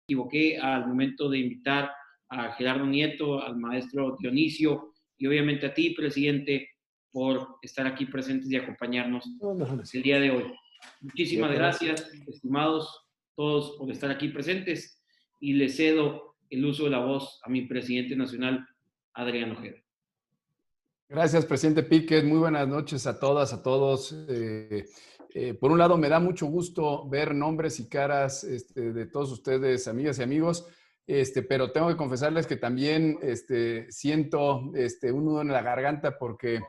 equivoqué al momento de invitar a Gerardo Nieto, al maestro Dionisio y obviamente a ti, presidente, por estar aquí presentes y acompañarnos el día de hoy. Muchísimas gracias, estimados todos, por estar aquí presentes y le cedo el uso de la voz a mi presidente nacional, Adrián Ojeda. Gracias, presidente Piquet. Muy buenas noches a todas, a todos. Por un lado, me da mucho gusto ver nombres y caras de todos ustedes, amigas y amigos, pero tengo que confesarles que también siento un nudo en la garganta porque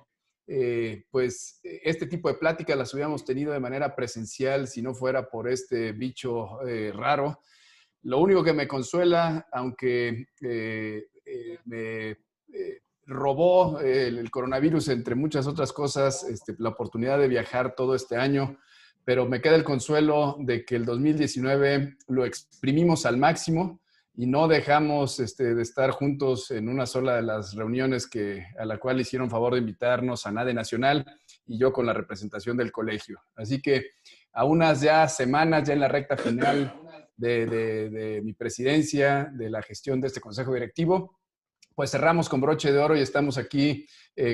pues este tipo de pláticas las hubiéramos tenido de manera presencial si no fuera por este bicho raro. Lo único que me consuela, aunque me robó el coronavirus, entre muchas otras cosas, la oportunidad de viajar todo este año, pero me queda el consuelo de que el 2019 lo exprimimos al máximo y no dejamos de estar juntos en una sola de las reuniones a la cual hicieron favor de invitarnos a NADE Nacional y yo con la representación del colegio. Así que a unas ya semanas, ya en la recta final de mi presidencia, de la gestión de este consejo directivo, pues cerramos con broche de oro y estamos aquí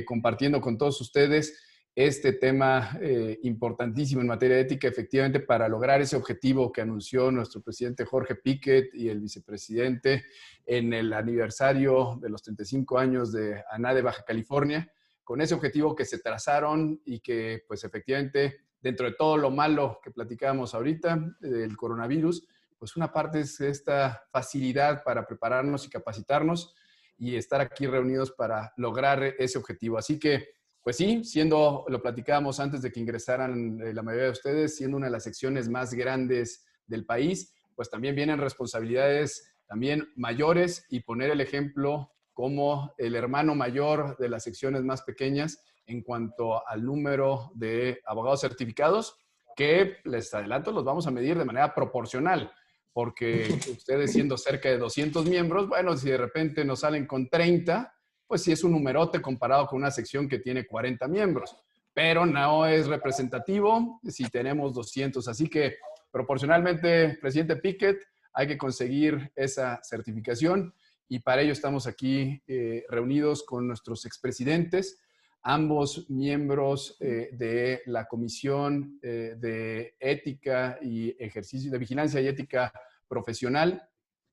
compartiendo con todos ustedes este tema importantísimo en materia ética, efectivamente, para lograr ese objetivo que anunció nuestro presidente Jorge Piquet y el vicepresidente en el aniversario de los 35 años de ANADE Baja California, con ese objetivo que se trazaron y que, pues, efectivamente, dentro de todo lo malo que platicábamos ahorita del coronavirus, pues una parte es esta facilidad para prepararnos y capacitarnos y estar aquí reunidos para lograr ese objetivo. Así que, pues sí, lo platicábamos antes de que ingresaran la mayoría de ustedes, siendo una de las secciones más grandes del país, pues también vienen responsabilidades también mayores y poner el ejemplo como el hermano mayor de las secciones más pequeñas en cuanto al número de abogados certificados, que les adelanto, los vamos a medir de manera proporcional, porque ustedes siendo cerca de 200 miembros, bueno, si de repente nos salen con 30, pues sí es un numerote comparado con una sección que tiene 40 miembros, pero no es representativo si tenemos 200. Así que proporcionalmente, presidente Piquet, hay que conseguir esa certificación y para ello estamos aquí reunidos con nuestros expresidentes, ambos miembros de la Comisión de Ética y Ejercicio de Vigilancia y Ética Profesional,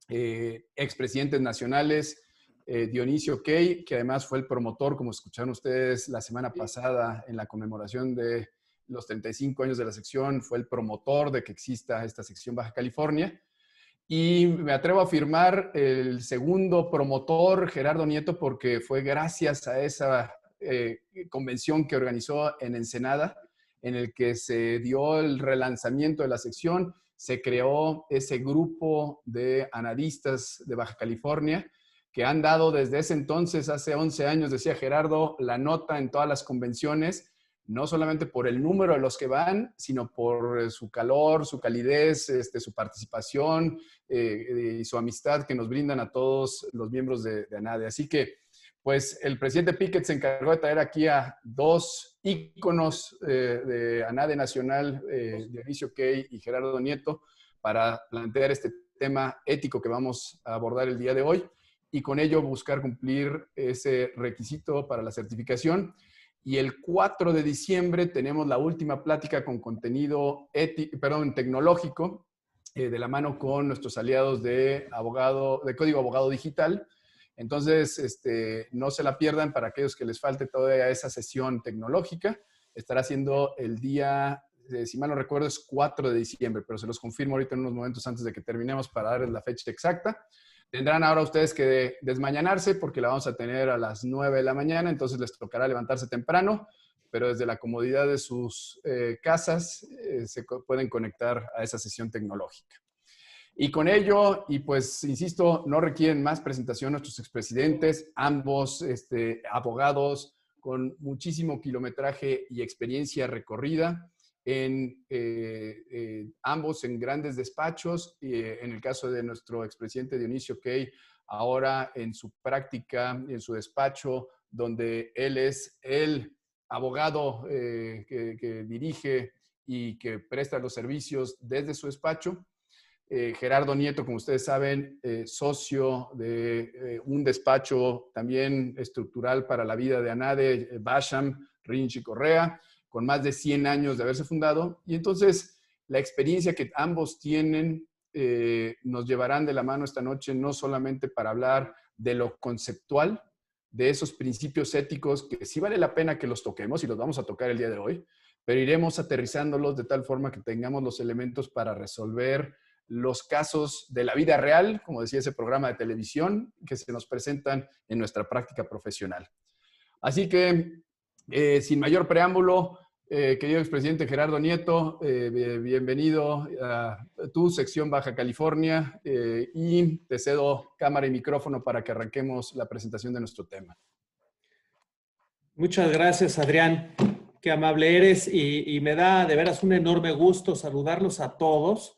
expresidentes nacionales, Dionisio Key, que además fue el promotor, como escucharon ustedes la semana pasada en la conmemoración de los 35 años de la sección, fue el promotor de que exista esta sección Baja California. Y me atrevo a afirmar el segundo promotor, Gerardo Nieto, porque fue gracias a esa convención que organizó en Ensenada, en el que se dio el relanzamiento de la sección, se creó ese grupo de analistas de Baja California, que han dado desde ese entonces, hace 11 años, decía Gerardo, la nota en todas las convenciones, no solamente por el número de los que van, sino por su calor, su calidez, su participación y su amistad que nos brindan a todos los miembros de ANADE. Así que, pues, el presidente Piquet se encargó de traer aquí a dos íconos de ANADE Nacional, Dionisio Key y Gerardo Nieto, para plantear este tema ético que vamos a abordar el día de hoy y con ello buscar cumplir ese requisito para la certificación. Y el 4 de diciembre tenemos la última plática con contenido tecnológico, de la mano con nuestros aliados de Código Abogado Digital. Entonces, no se la pierdan para aquellos que les falte todavía esa sesión tecnológica. Estará siendo el día, si mal no recuerdo, es 4 de diciembre, pero se los confirmo ahorita en unos momentos antes de que terminemos para darles la fecha exacta. Tendrán ahora ustedes que desmañanarse porque la vamos a tener a las 9 de la mañana, entonces les tocará levantarse temprano, pero desde la comodidad de sus casas se pueden conectar a esa sesión tecnológica. Y con ello, y pues insisto, no requieren más presentación nuestros expresidentes, ambos abogados con muchísimo kilometraje y experiencia recorrida, ambos en grandes despachos, en el caso de nuestro expresidente Dionisio Key, ahora en su práctica, en su despacho, donde él es el abogado que dirige y que presta los servicios desde su despacho. Gerardo Nieto, como ustedes saben, socio de un despacho también estructural para la vida de ANADE, Basham, Rinch y Correa, con más de 100 años de haberse fundado. Y entonces la experiencia que ambos tienen nos llevarán de la mano esta noche, no solamente para hablar de lo conceptual, de esos principios éticos que sí vale la pena que los toquemos y los vamos a tocar el día de hoy, pero iremos aterrizándolos de tal forma que tengamos los elementos para resolver los casos de la vida real, como decía ese programa de televisión, que se nos presentan en nuestra práctica profesional. Así que, sin mayor preámbulo, querido expresidente Gerardo Nieto, bienvenido a tu sección Baja California y te cedo cámara y micrófono para que arranquemos la presentación de nuestro tema. Muchas gracias, Adrián. Qué amable eres y me da de veras un enorme gusto saludarlos a todos.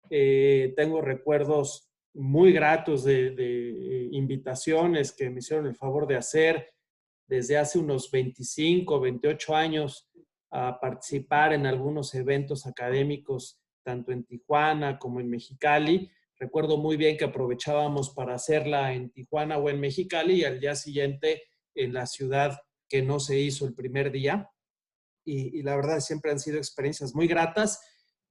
Tengo recuerdos muy gratos de invitaciones que me hicieron el favor de hacer desde hace unos 25, 28 años a participar en algunos eventos académicos, tanto en Tijuana como en Mexicali. Recuerdo muy bien que aprovechábamos para hacerla en Tijuana o en Mexicali y al día siguiente en la ciudad que no se hizo el primer día. Y la verdad siempre han sido experiencias muy gratas.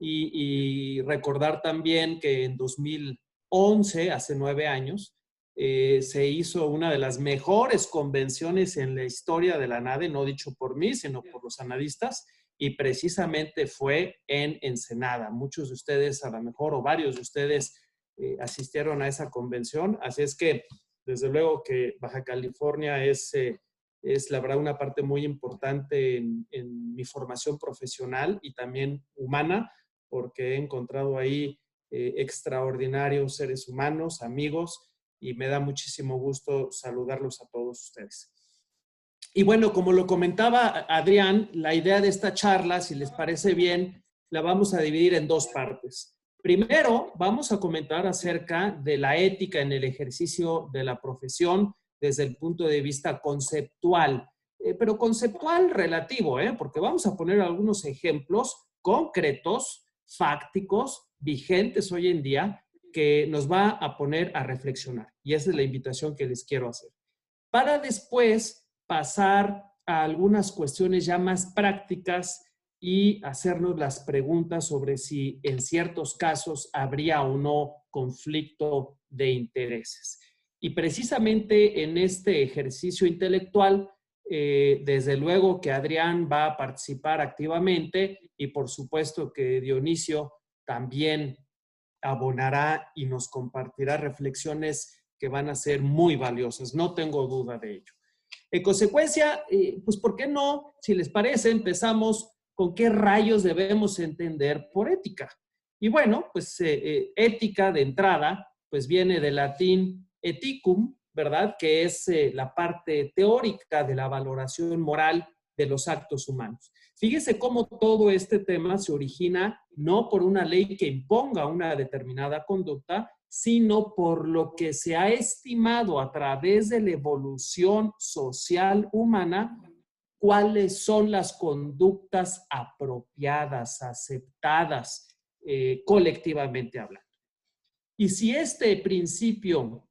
Y recordar también que en 2011, hace 9 años, se hizo una de las mejores convenciones en la historia de la ANADE, no dicho por mí, sino por los anadistas, y precisamente fue en Ensenada. Muchos de ustedes, a lo mejor, o varios de ustedes asistieron a esa convención, así es que, desde luego que Baja California es la verdad una parte muy importante en mi formación profesional y también humana, porque he encontrado ahí extraordinarios seres humanos, amigos, y me da muchísimo gusto saludarlos a todos ustedes. Y bueno, como lo comentaba Adrián, la idea de esta charla, si les parece bien, la vamos a dividir en 2 partes. Primero, vamos a comentar acerca de la ética en el ejercicio de la profesión desde el punto de vista conceptual, pero conceptual relativo, porque vamos a poner algunos ejemplos concretos, fácticos, vigentes hoy en día, que nos va a poner a reflexionar. Y esa es la invitación que les quiero hacer. Para después pasar a algunas cuestiones ya más prácticas y hacernos las preguntas sobre si en ciertos casos habría o no conflicto de intereses. Y precisamente en este ejercicio intelectual, desde luego que Adrián va a participar activamente y por supuesto que Dionisio también abonará y nos compartirá reflexiones que van a ser muy valiosas, no tengo duda de ello. En consecuencia, pues ¿por qué no? Si les parece, empezamos con qué rayos debemos entender por ética. Y bueno, pues ética de entrada, pues viene del latín ethicum, ¿verdad? Que es la parte teórica de la valoración moral de los actos humanos. Fíjese cómo todo este tema se origina no por una ley que imponga una determinada conducta, sino por lo que se ha estimado a través de la evolución social humana, cuáles son las conductas apropiadas, aceptadas, colectivamente hablando. Y si este principio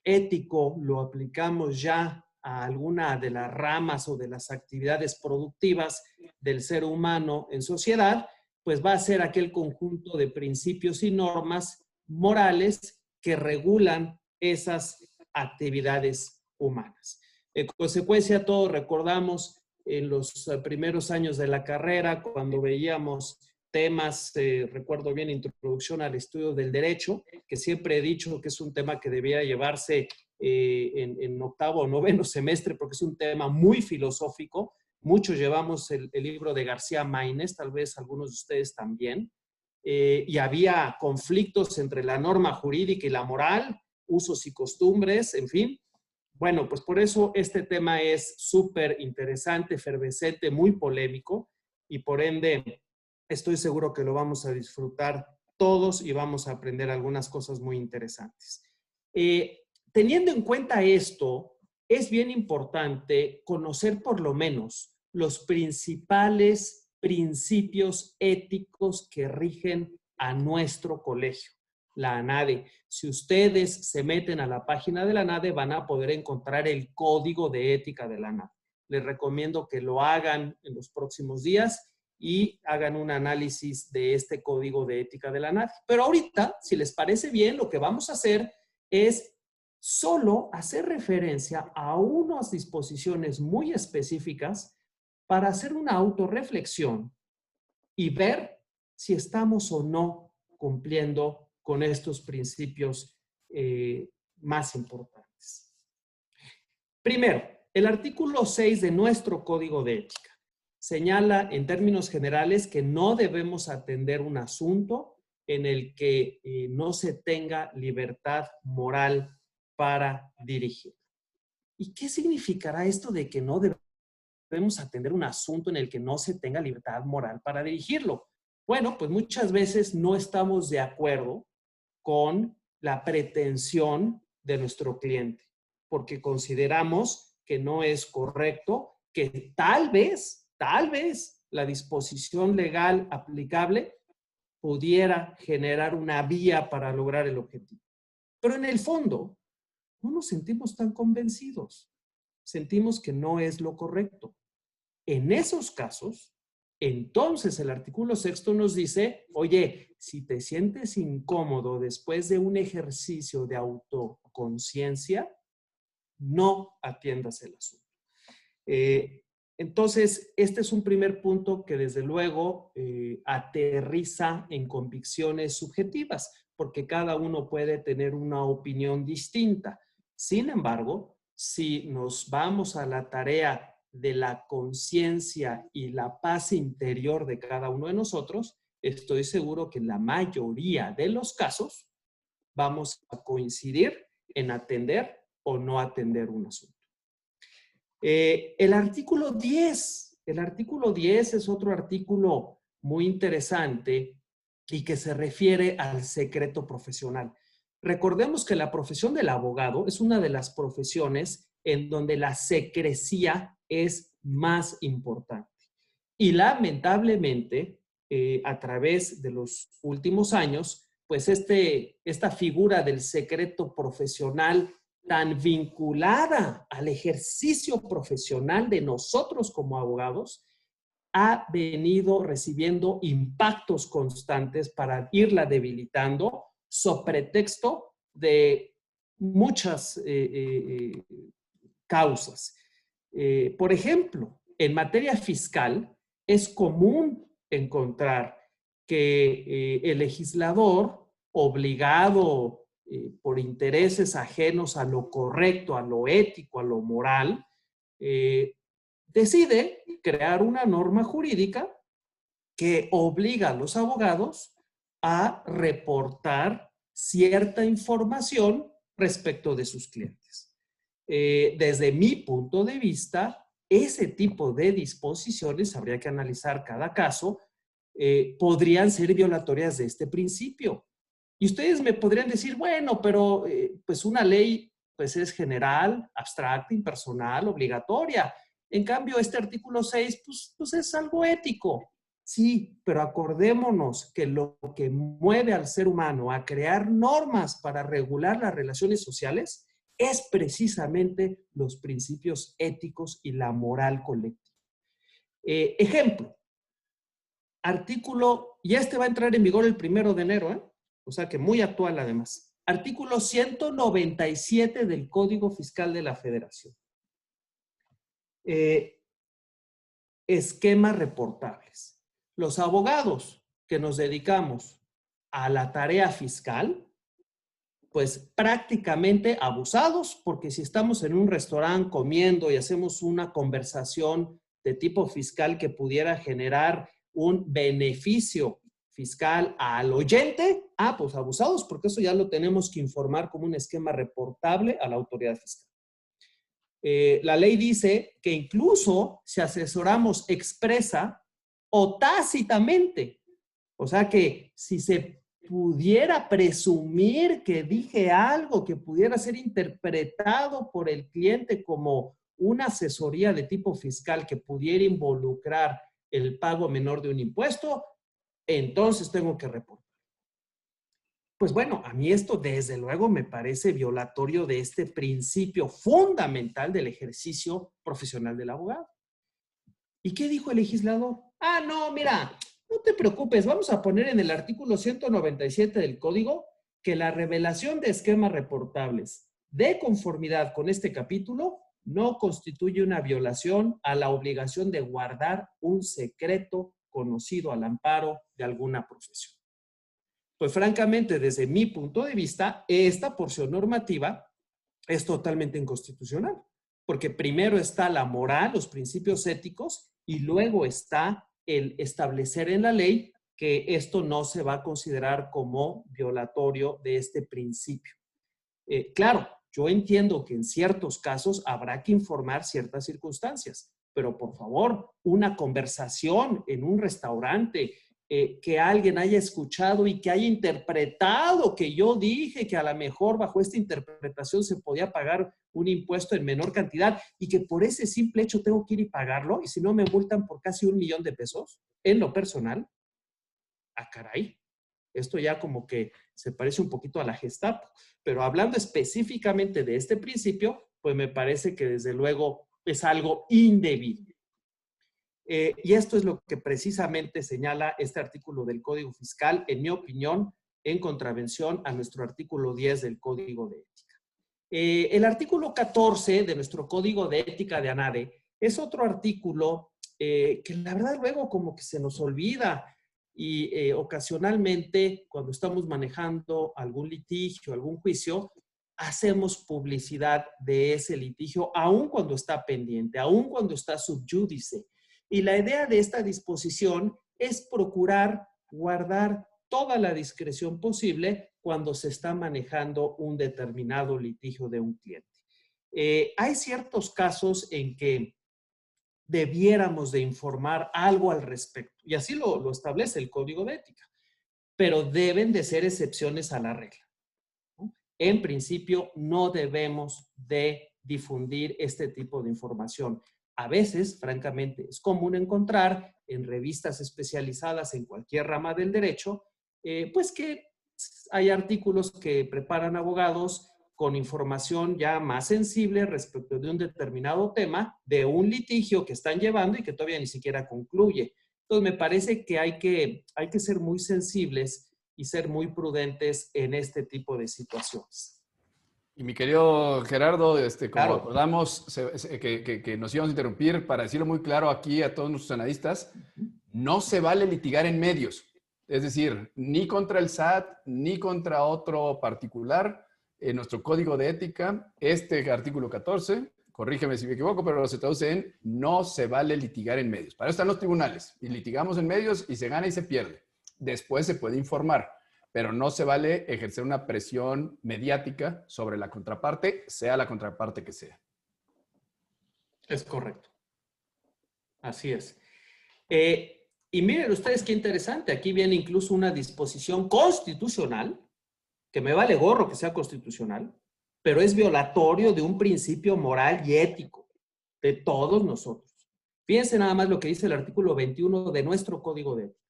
ético lo aplicamos ya a alguna de las ramas o de las actividades productivas del ser humano en sociedad, pues va a ser aquel conjunto de principios y normas morales que regulan esas actividades humanas. En consecuencia, todos recordamos en los primeros años de la carrera, cuando veíamos temas, recuerdo bien, introducción al estudio del derecho, que siempre he dicho que es un tema que debía llevarse en octavo o noveno semestre, porque es un tema muy filosófico. Muchos llevamos el libro de García Maínez, tal vez algunos de ustedes también, y había conflictos entre la norma jurídica y la moral, usos y costumbres, en fin. Bueno, pues por eso este tema es súper interesante, efervescente, muy polémico, y por ende estoy seguro que lo vamos a disfrutar todos y vamos a aprender algunas cosas muy interesantes. Teniendo en cuenta esto, es bien importante conocer por lo menos los principales principios éticos que rigen a nuestro colegio. la ANADE. Si ustedes se meten a la página de la ANADE, van a poder encontrar el código de ética de la ANADE. Les recomiendo que lo hagan en los próximos días y hagan un análisis de este código de ética de la ANADE. Pero ahorita, si les parece bien, lo que vamos a hacer es solo hacer referencia a unas disposiciones muy específicas para hacer una autorreflexión y ver si estamos o no cumpliendo con estos principios más importantes. Primero, el artículo 6 de nuestro Código de Ética señala en términos generales que no debemos atender un asunto en el que no se tenga libertad moral para dirigir. ¿Y qué significará esto de que no debemos atender un asunto en el que no se tenga libertad moral para dirigirlo? Bueno, pues muchas veces no estamos de acuerdo con la pretensión de nuestro cliente, porque consideramos que no es correcto, que tal vez la disposición legal aplicable pudiera generar una vía para lograr el objetivo. Pero en el fondo, no nos sentimos tan convencidos. Sentimos que no es lo correcto. En esos casos, entonces el artículo 6 nos dice, oye, si te sientes incómodo después de un ejercicio de autoconciencia, no atiendas el asunto. Entonces, este es un primer punto que desde luego aterriza en convicciones subjetivas, porque cada uno puede tener una opinión distinta. Sin embargo, si nos vamos a la tarea de la conciencia y la paz interior de cada uno de nosotros, estoy seguro que en la mayoría de los casos vamos a coincidir en atender o no atender un asunto. El artículo 10 es otro artículo muy interesante y que se refiere al secreto profesional. Recordemos que la profesión del abogado es una de las profesiones en donde la secrecía es más importante. Y lamentablemente, a través de los últimos años, pues esta figura del secreto profesional tan vinculada al ejercicio profesional de nosotros como abogados, ha venido recibiendo impactos constantes para irla debilitando sobre pretexto de muchas causas. Por ejemplo, en materia fiscal es común encontrar que el legislador obligado por intereses ajenos a lo correcto, a lo ético, a lo moral, decide crear una norma jurídica que obliga a los abogados a reportar cierta información respecto de sus clientes. Desde mi punto de vista, ese tipo de disposiciones, habría que analizar cada caso, podrían ser violatorias de este principio. Y ustedes me podrían decir, bueno, pero pues una ley pues es general, abstracta, impersonal, obligatoria. En cambio, este artículo 6 pues es algo ético. Sí, pero acordémonos que lo que mueve al ser humano a crear normas para regular las relaciones sociales es precisamente los principios éticos y la moral colectiva. Ejemplo, artículo, y este va a entrar en vigor el 1 de enero, o sea que muy actual además. Artículo 197 del Código Fiscal de la Federación. Esquemas reportables. Los abogados que nos dedicamos a la tarea fiscal, pues prácticamente abusados, porque si estamos en un restaurante comiendo y hacemos una conversación de tipo fiscal que pudiera generar un beneficio fiscal al oyente, pues abusados, porque eso ya lo tenemos que informar como un esquema reportable a la autoridad fiscal. La ley dice que incluso si asesoramos expresa o tácitamente, o sea que si se pudiera presumir que dije algo que pudiera ser interpretado por el cliente como una asesoría de tipo fiscal que pudiera involucrar el pago menor de un impuesto, entonces tengo que reportar. Pues bueno, a mí esto desde luego me parece violatorio de este principio fundamental del ejercicio profesional del abogado. ¿Y qué dijo el legislador? Ah, no, mira, no te preocupes, vamos a poner en el artículo 197 del Código que la revelación de esquemas reportables de conformidad con este capítulo no constituye una violación a la obligación de guardar un secreto conocido al amparo de alguna profesión. Pues francamente, desde mi punto de vista, esta porción normativa es totalmente inconstitucional, porque primero está la moral, los principios éticos, y luego está el establecer en la ley que esto no se va a considerar como violatorio de este principio. Claro, yo entiendo que en ciertos casos habrá que informar ciertas circunstancias, pero por favor, una conversación en un restaurante, que alguien haya escuchado y que haya interpretado que yo dije que a lo mejor bajo esta interpretación se podía pagar un impuesto en menor cantidad y que por ese simple hecho tengo que ir y pagarlo y si no me multan por casi 1 millón de pesos en lo personal. Ah, caray. Esto ya como que se parece un poquito a la Gestapo. Pero hablando específicamente de este principio, pues me parece que desde luego es algo indebido. Y esto es lo que precisamente señala este artículo del Código Fiscal, en mi opinión, en contravención a nuestro artículo 10 del Código de Ética. El artículo 14 de nuestro Código de Ética de ANADE es otro artículo que la verdad luego como que se nos olvida y ocasionalmente cuando estamos manejando algún litigio, algún juicio, hacemos publicidad de ese litigio, aun cuando está pendiente, aun cuando está sub judice. Y la idea de esta disposición es procurar guardar toda la discreción posible cuando se está manejando un determinado litigio de un cliente. Hay ciertos casos en que debiéramos de informar algo al respecto, y así lo establece el Código de Ética, pero deben de ser excepciones a la regla, ¿no? En principio, no debemos de difundir este tipo de información. A veces, francamente, es común encontrar en revistas especializadas en cualquier rama del derecho, pues que hay artículos que preparan abogados con información ya más sensible respecto de un determinado tema, de un litigio que están llevando y que todavía ni siquiera concluye. Entonces, me parece que hay que ser muy sensibles y ser muy prudentes en este tipo de situaciones. Y mi querido Gerardo, como Claro. acordamos que nos íbamos a interrumpir, para decirlo muy claro aquí a todos nuestros analistas, no se vale litigar en medios. Es decir, ni contra el SAT, ni contra otro particular. En nuestro Código de Ética, este artículo 14, corrígeme si me equivoco, pero se traduce en no se vale litigar en medios. Para eso están los tribunales. Y litigamos en medios y se gana y se pierde. Después se puede informar, pero no se vale ejercer una presión mediática sobre la contraparte, sea la contraparte que sea. Es correcto. Así es. Y miren ustedes qué interesante. Aquí viene incluso una disposición constitucional, que me vale gorro que sea constitucional, pero es violatorio de un principio moral y ético de todos nosotros. Fíjense nada más lo que dice el artículo 21 de nuestro Código de Ética.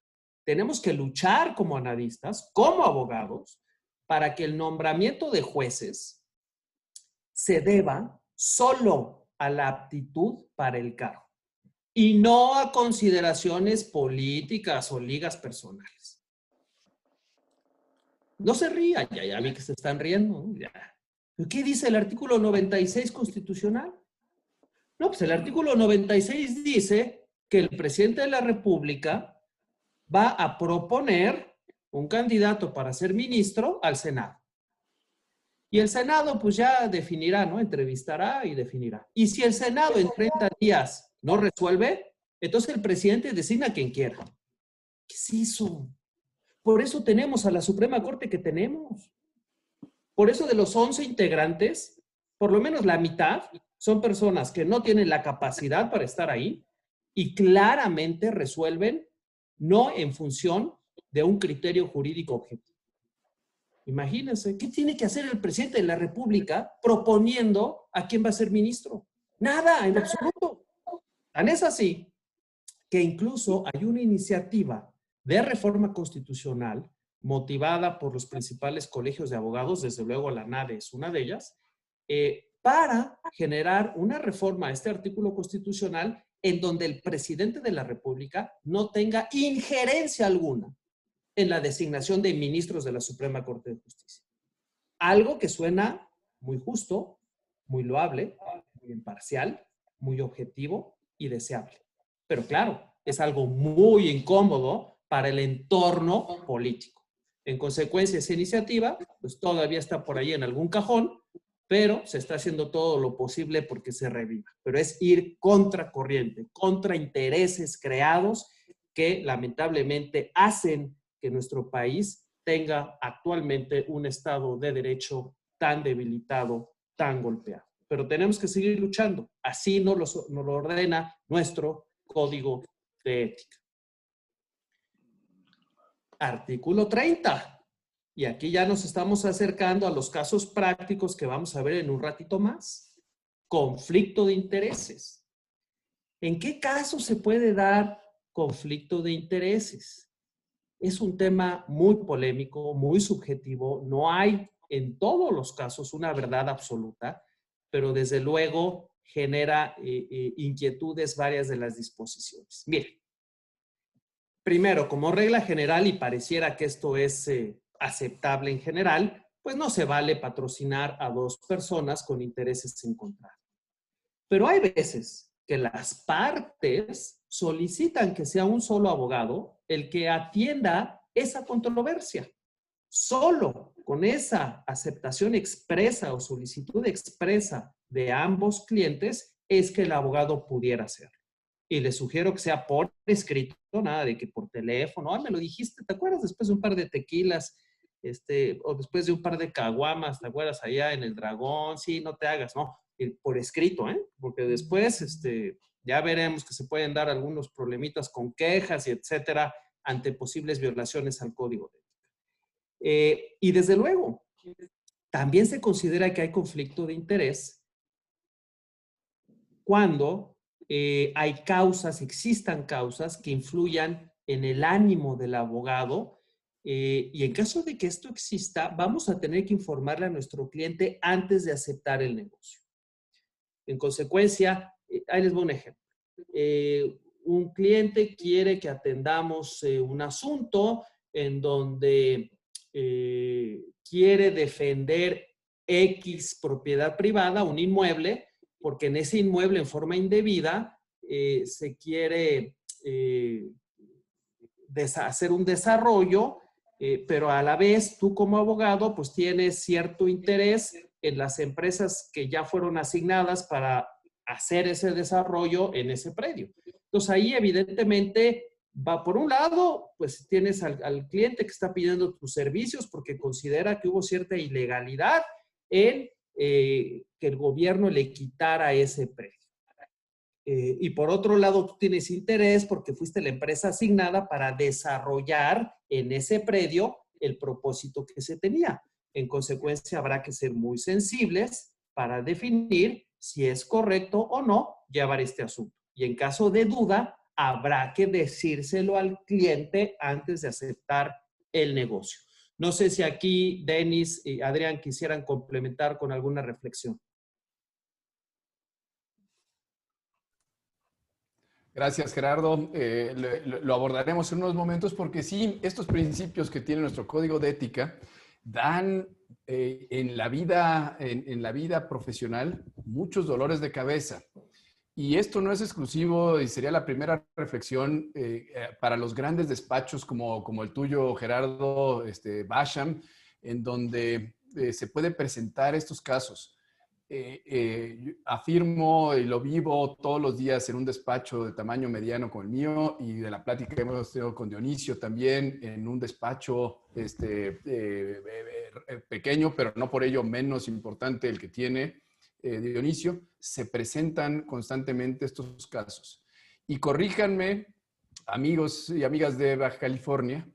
Tenemos que luchar como analistas, como abogados, para que el nombramiento de jueces se deba solo a la aptitud para el cargo y no a consideraciones políticas o ligas personales. No se rían, ya vi que se están riendo, ¿no? Ya. ¿Qué dice el artículo 96 constitucional? No, pues el artículo 96 dice que el presidente de la República va a proponer un candidato para ser ministro al Senado. Y el Senado pues ya definirá, ¿no? Entrevistará y definirá. Y si el Senado en 30 días no resuelve, entonces el presidente designa a quien quiera. ¿Qué es eso? Por eso tenemos a la Suprema Corte que tenemos. Por eso de los 11 integrantes, por lo menos la mitad son personas que no tienen la capacidad para estar ahí y claramente resuelven no en función de un criterio jurídico objetivo. Imagínense, ¿qué tiene que hacer el presidente de la República proponiendo a quién va a ser ministro? Nada, en absoluto. Tan es así que incluso hay una iniciativa de reforma constitucional motivada por los principales colegios de abogados, desde luego la NADE es una de ellas, para generar una reforma a este artículo constitucional en donde el presidente de la República no tenga injerencia alguna en la designación de ministros de la Suprema Corte de Justicia. Algo que suena muy justo, muy loable, muy imparcial, muy objetivo y deseable. Pero claro, es algo muy incómodo para el entorno político. En consecuencia, esa iniciativa pues todavía está por ahí en algún cajón, pero se está haciendo todo lo posible porque se reviva. Pero es ir contra corriente, contra intereses creados que lamentablemente hacen que nuestro país tenga actualmente un Estado de Derecho tan debilitado, tan golpeado. Pero tenemos que seguir luchando. Así nos lo ordena nuestro Código de Ética. Artículo 30. Y aquí ya nos estamos acercando a los casos prácticos que vamos a ver en un ratito más. Conflicto de intereses. ¿En qué caso se puede dar conflicto de intereses? Es un tema muy polémico, muy subjetivo. No hay en todos los casos una verdad absoluta, pero desde luego genera inquietudes varias de las disposiciones. Miren, primero, como regla general, y pareciera que esto es aceptable en general, pues no se vale patrocinar a dos personas con intereses encontrados. Pero hay veces que las partes solicitan que sea un solo abogado el que atienda esa controversia. Solo con esa aceptación expresa o solicitud expresa de ambos clientes es que el abogado pudiera hacerlo. Y les sugiero que sea por escrito, nada de que por teléfono, me lo dijiste, ¿te acuerdas? Después de un par de tequilas, o después de un par de caguamas, ¿te acuerdas? Allá en el Dragón, sí, no te hagas, no, por escrito, porque después, ya veremos que se pueden dar algunos problemitas con quejas y etcétera ante posibles violaciones al Código de Ética. Y desde luego, también se considera que hay conflicto de interés cuando hay causas, existan causas que influyan en el ánimo del abogado y en caso de que esto exista, vamos a tener que informarle a nuestro cliente antes de aceptar el negocio. En consecuencia, ahí les doy un ejemplo. Un cliente quiere que atendamos un asunto en donde quiere defender X propiedad privada, un inmueble, porque en ese inmueble en forma indebida se quiere hacer un desarrollo, pero a la vez tú como abogado pues tienes cierto interés en las empresas que ya fueron asignadas para hacer ese desarrollo en ese predio. Entonces ahí evidentemente va por un lado, pues tienes al cliente que está pidiendo tus servicios porque considera que hubo cierta ilegalidad en que el gobierno le quitara ese predio. Y por otro lado, tú tienes interés porque fuiste la empresa asignada para desarrollar en ese predio el propósito que se tenía. En consecuencia, habrá que ser muy sensibles para definir si es correcto o no llevar este asunto. Y en caso de duda, habrá que decírselo al cliente antes de aceptar el negocio. No sé si aquí Denis y Adrián quisieran complementar con alguna reflexión. Gracias, Gerardo. Lo abordaremos en unos momentos porque sí, estos principios que tiene nuestro Código de Ética dan en la vida profesional muchos dolores de cabeza. Y esto no es exclusivo y sería la primera reflexión para los grandes despachos como el tuyo, Gerardo Basham, en donde se puede presentar estos casos. Afirmo y lo vivo todos los días en un despacho de tamaño mediano como el mío y de la plática que hemos tenido con Dionisio también en un despacho pequeño, pero no por ello menos importante el que tiene Dionisio, se presentan constantemente estos casos. Y corríjanme, amigos y amigas de Baja California,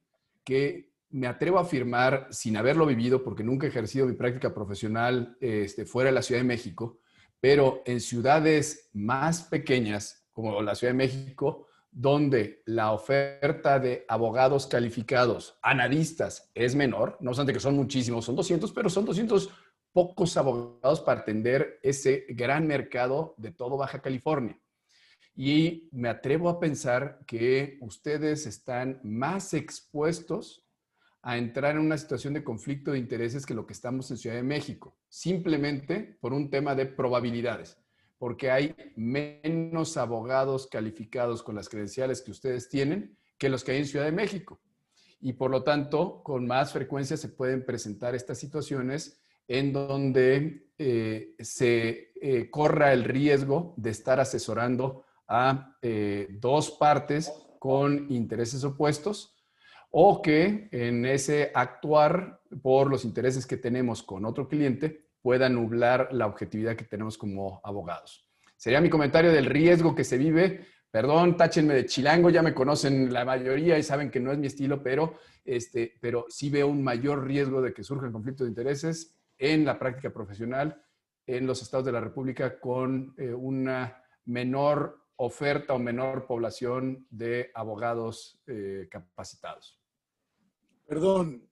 que me atrevo a afirmar, sin haberlo vivido, porque nunca he ejercido mi práctica profesional fuera de la Ciudad de México, pero en ciudades más pequeñas, como la Ciudad de México, donde la oferta de abogados calificados, analistas, es menor, no obstante que son muchísimos, son 200, pero son 200 pocos abogados para atender ese gran mercado de todo Baja California. Y me atrevo a pensar que ustedes están más expuestos a entrar en una situación de conflicto de intereses que lo que estamos en Ciudad de México, simplemente por un tema de probabilidades, porque hay menos abogados calificados con las credenciales que ustedes tienen que los que hay en Ciudad de México. Y por lo tanto, con más frecuencia se pueden presentar estas situaciones en donde se corra el riesgo de estar asesorando a dos partes con intereses opuestos, o que en ese actuar por los intereses que tenemos con otro cliente pueda nublar la objetividad que tenemos como abogados. Sería mi comentario del riesgo que se vive. Perdón, táchenme de chilango, ya me conocen la mayoría y saben que no es mi estilo, pero sí veo un mayor riesgo de que surjan conflictos de intereses en la práctica profesional en los estados de la República con una menor oferta o menor población de abogados capacitados. Perdón,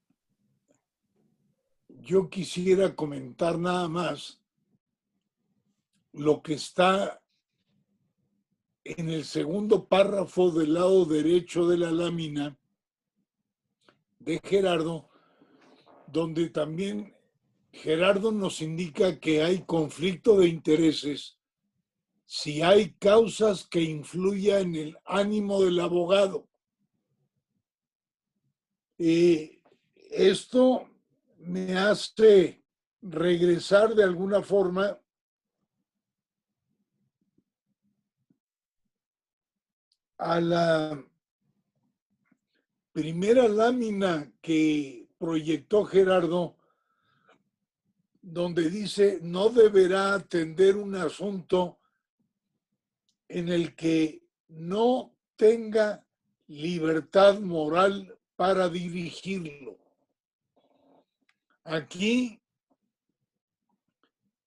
yo quisiera comentar nada más lo que está en el segundo párrafo del lado derecho de la lámina de Gerardo, donde también Gerardo nos indica que hay conflicto de intereses si hay causas que influyan en el ánimo del abogado. Esto me hace regresar de alguna forma a la primera lámina que proyectó Gerardo, donde dice no deberá atender un asunto en el que no tenga libertad moral para dirigirlo. Aquí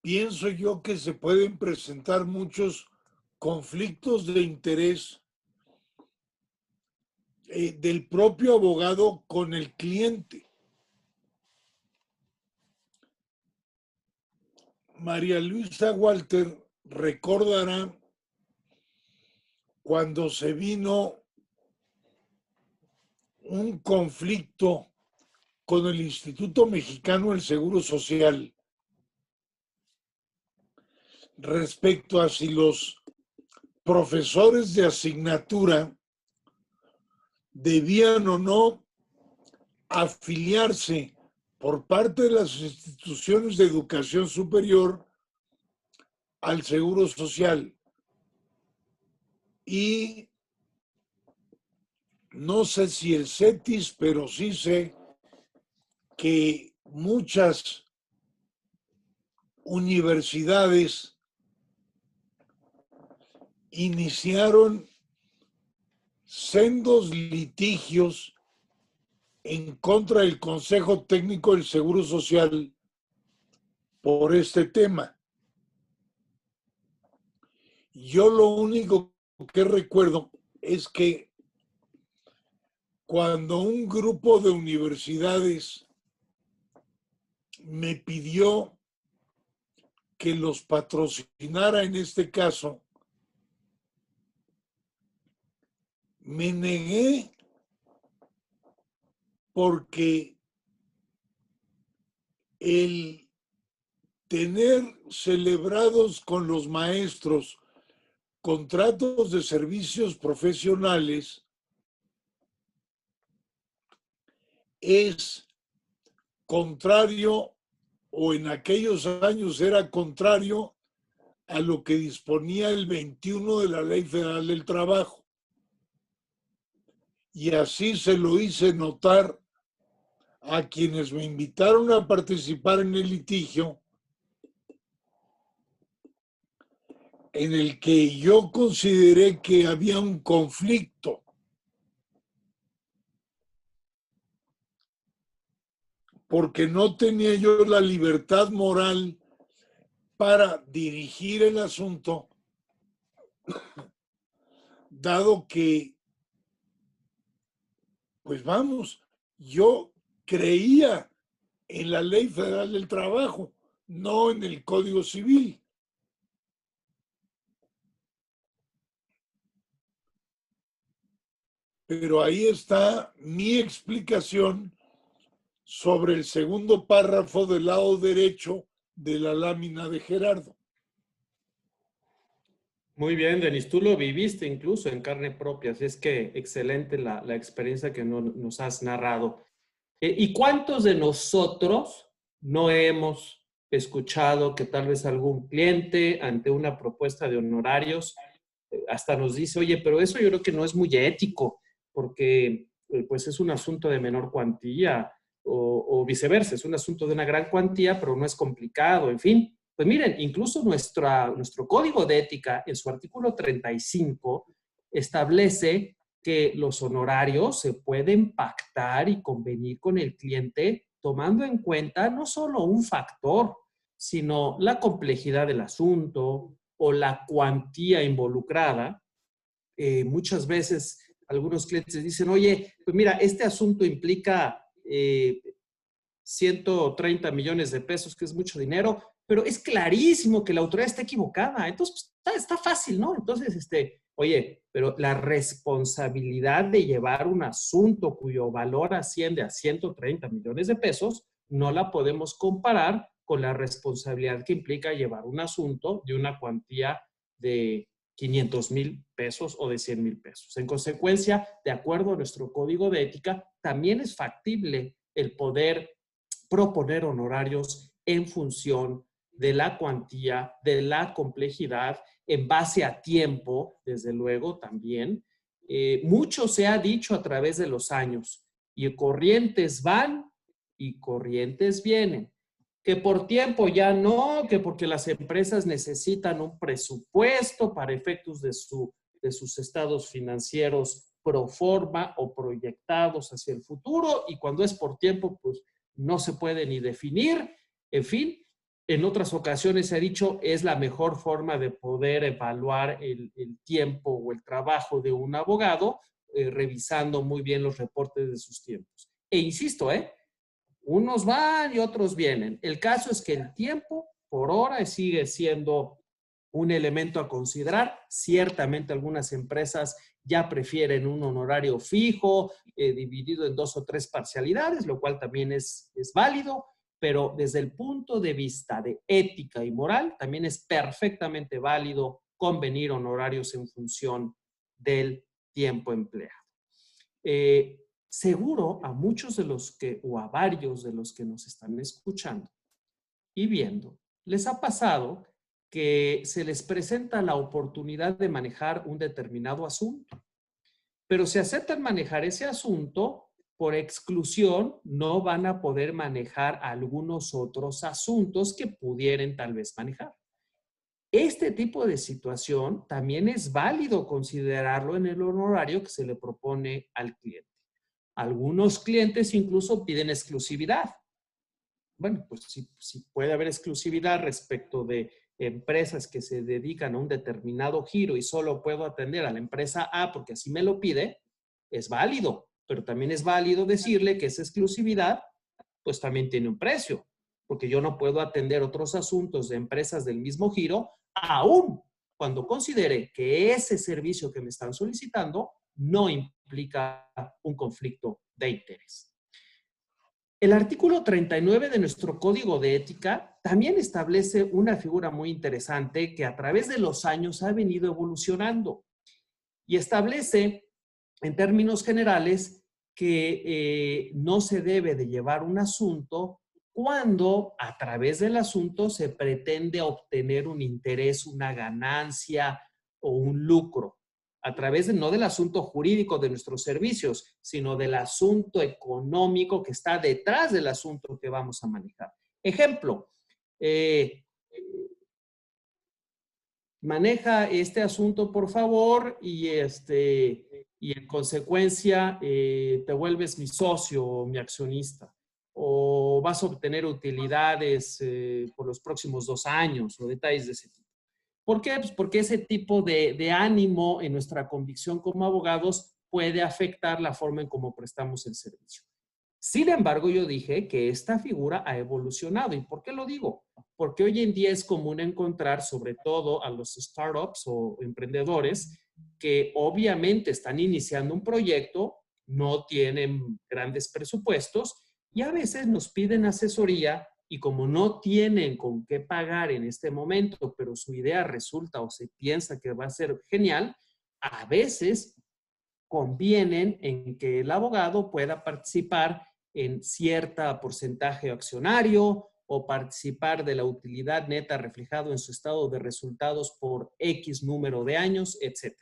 pienso yo que se pueden presentar muchos conflictos de interés del propio abogado con el cliente. María Luisa Walter recordará cuando se vino un conflicto con el Instituto Mexicano del Seguro Social respecto a si los profesores de asignatura debían o no afiliarse por parte de las instituciones de educación superior al Seguro Social. Y no sé si el CETIS, pero sí sé que muchas universidades iniciaron sendos litigios en contra del Consejo Técnico del Seguro Social por este tema. Yo lo único que recuerdo es que cuando un grupo de universidades me pidió que los patrocinara en este caso, me negué porque el tener celebrados con los maestros contratos de servicios profesionales es contrario, o en aquellos años era contrario a lo que disponía el 21 de la Ley Federal del Trabajo. Y así se lo hice notar a quienes me invitaron a participar en el litigio, en el que yo consideré que había un conflicto. Porque no tenía yo la libertad moral para dirigir el asunto dado que, pues vamos, yo creía en la Ley Federal del Trabajo, no en el Código Civil. Pero ahí está mi explicación sobre el segundo párrafo del lado derecho de la lámina de Gerardo. Muy bien, Denis, tú lo viviste incluso en carne propia, así es que excelente la experiencia que nos has narrado. ¿Y cuántos de nosotros no hemos escuchado que tal vez algún cliente ante una propuesta de honorarios hasta nos dice, oye, pero eso yo creo que no es muy ético, porque pues es un asunto de menor cuantía o viceversa, es un asunto de una gran cuantía, pero no es complicado, en fin. Pues miren, incluso nuestro código de ética, en su artículo 35, establece que los honorarios se pueden pactar y convenir con el cliente tomando en cuenta no solo un factor, sino la complejidad del asunto o la cuantía involucrada. Muchas veces algunos clientes dicen, oye, pues mira, este asunto implica 130 millones de pesos, que es mucho dinero, pero es clarísimo que la autoridad está equivocada. Entonces, pues, está fácil, ¿no? Entonces, oye, pero la responsabilidad de llevar un asunto cuyo valor asciende a 130 millones de pesos, no la podemos comparar con la responsabilidad que implica llevar un asunto de una cuantía de 500,000 pesos o de 100,000 pesos. En consecuencia, de acuerdo a nuestro código de ética, también es factible el poder proponer honorarios en función de la cuantía, de la complejidad, en base a tiempo, desde luego también. Mucho se ha dicho a través de los años y corrientes van y corrientes vienen. Que por tiempo ya no, que porque las empresas necesitan un presupuesto para efectos de sus estados financieros pro forma o proyectados hacia el futuro, y cuando es por tiempo, pues no se puede ni definir. En fin, en otras ocasiones se ha dicho es la mejor forma de poder evaluar el tiempo o el trabajo de un abogado, revisando muy bien los reportes de sus tiempos. E insisto, unos van y otros vienen. El caso es que el tiempo por hora sigue siendo un elemento a considerar. Ciertamente algunas empresas ya prefieren un honorario fijo, dividido en 2 o 3 parcialidades, lo cual también es válido, pero desde el punto de vista de ética y moral, también es perfectamente válido convenir honorarios en función del tiempo empleado. Seguro a muchos de los que, o a varios de los que nos están escuchando y viendo, les ha pasado que se les presenta la oportunidad de manejar un determinado asunto, pero si aceptan manejar ese asunto, por exclusión no van a poder manejar algunos otros asuntos que pudieran tal vez manejar. Este tipo de situación también es válido considerarlo en el honorario que se le propone al cliente. Algunos clientes incluso piden exclusividad. Bueno, pues si puede haber exclusividad respecto de empresas que se dedican a un determinado giro y solo puedo atender a la empresa A porque así me lo pide, es válido. Pero también es válido decirle que esa exclusividad pues también tiene un precio, porque yo no puedo atender otros asuntos de empresas del mismo giro, aún cuando considere que ese servicio que me están solicitando no implica un conflicto de interés. El artículo 39 de nuestro Código de Ética también establece una figura muy interesante que a través de los años ha venido evolucionando y establece, en términos generales, que no se debe de llevar un asunto cuando a través del asunto se pretende obtener un interés, una ganancia o un lucro, a través no del asunto jurídico de nuestros servicios, sino del asunto económico que está detrás del asunto que vamos a manejar. Ejemplo, maneja este asunto, por favor, y en consecuencia te vuelves mi socio o mi accionista, o vas a obtener utilidades por los próximos 2 años, o detalles de ese tipo. ¿Por qué? Pues porque ese tipo de ánimo en nuestra convicción como abogados puede afectar la forma en cómo prestamos el servicio. Sin embargo, yo dije que esta figura ha evolucionado. ¿Y por qué lo digo? Porque hoy en día es común encontrar, sobre todo a los startups o emprendedores, que obviamente están iniciando un proyecto, no tienen grandes presupuestos y a veces nos piden asesoría y como no tienen con qué pagar en este momento, pero su idea resulta o se piensa que va a ser genial, a veces convienen en que el abogado pueda participar en cierto porcentaje accionario o participar de la utilidad neta reflejado en su estado de resultados por X número de años, etc.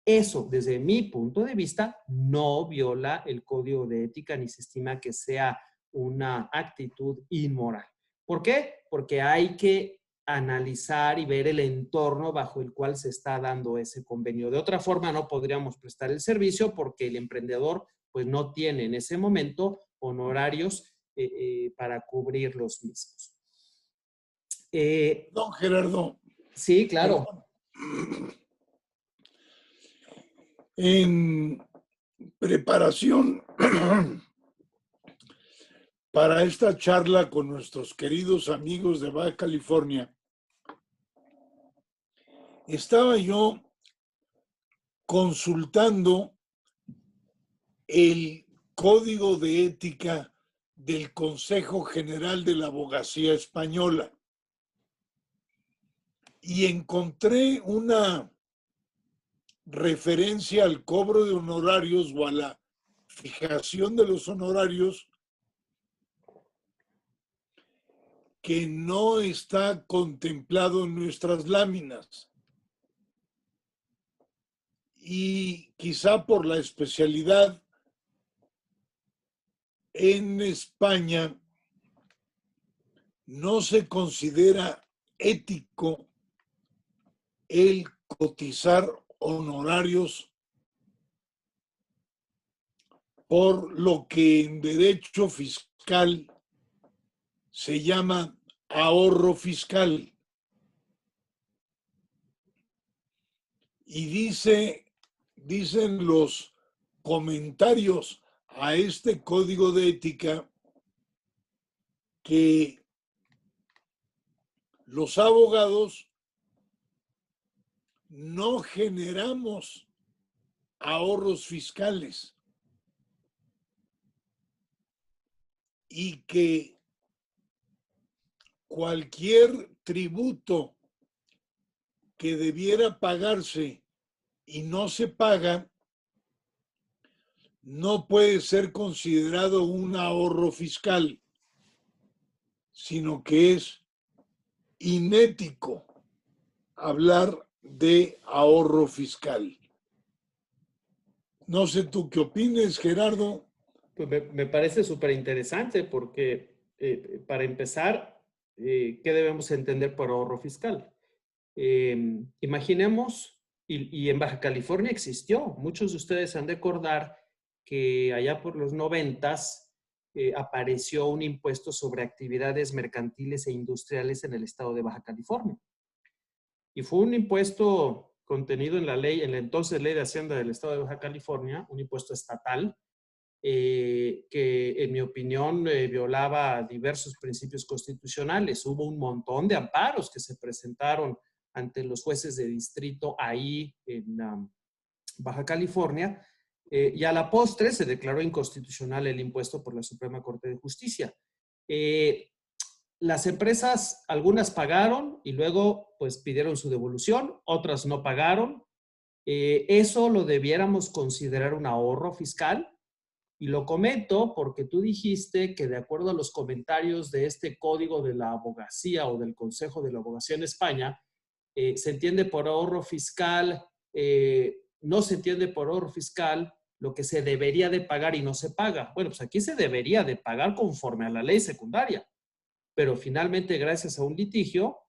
Eso, desde mi punto de vista, no viola el código de ética ni se estima que sea una actitud inmoral. ¿Por qué? Porque hay que analizar y ver el entorno bajo el cual se está dando ese convenio. De otra forma, no podríamos prestar el servicio porque el emprendedor pues no tiene en ese momento honorarios para cubrir los mismos. Don Gerardo. Sí, claro. Perdón. En preparación para esta charla con nuestros queridos amigos de Baja California, estaba yo consultando el Código de Ética del Consejo General de la Abogacía Española y encontré una referencia al cobro de honorarios o a la fijación de los honorarios que no está contemplado en nuestras láminas. Y quizá por la especialidad en España no se considera ético el cotizar honorarios por lo que en derecho fiscal se llama ahorro fiscal. Y dicen los comentarios a este código de ética que los abogados no generamos ahorros fiscales y que cualquier tributo que debiera pagarse y no se paga no puede ser considerado un ahorro fiscal, sino que es inético hablar de ahorro fiscal. No sé tú qué opines, Gerardo. Pues me parece súper interesante porque, para empezar, ¿qué debemos entender por ahorro fiscal? Imaginemos, y en Baja California existió, muchos de ustedes han de acordar que allá por los 90s apareció un impuesto sobre actividades mercantiles e industriales en el estado de Baja California. Y fue un impuesto contenido en la ley, en la entonces Ley de Hacienda del estado de Baja California, un impuesto estatal, que en mi opinión violaba diversos principios constitucionales. Hubo un montón de amparos que se presentaron ante los jueces de distrito ahí en Baja California, y a la postre se declaró inconstitucional el impuesto por la Suprema Corte de Justicia. Las empresas, algunas pagaron y luego pues pidieron su devolución, otras no pagaron. Eso lo debiéramos considerar un ahorro fiscal. Y lo comento porque tú dijiste que de acuerdo a los comentarios de este código de la abogacía o del Consejo de la Abogacía en España, se entiende por ahorro fiscal, no se entiende por ahorro fiscal lo que se debería de pagar y no se paga. Bueno, pues aquí se debería de pagar conforme a la ley secundaria, pero finalmente gracias a un litigio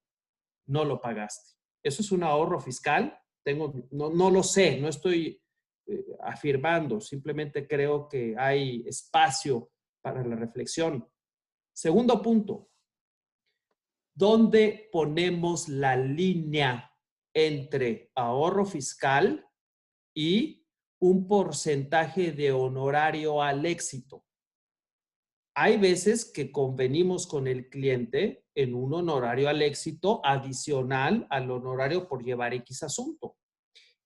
no lo pagaste. ¿Eso es un ahorro fiscal? No lo sé, no estoy afirmando, simplemente creo que hay espacio para la reflexión. Segundo punto, ¿dónde ponemos la línea entre ahorro fiscal y un porcentaje de honorario al éxito. Hay veces que convenimos con el cliente en un honorario al éxito adicional al honorario por llevar X asunto.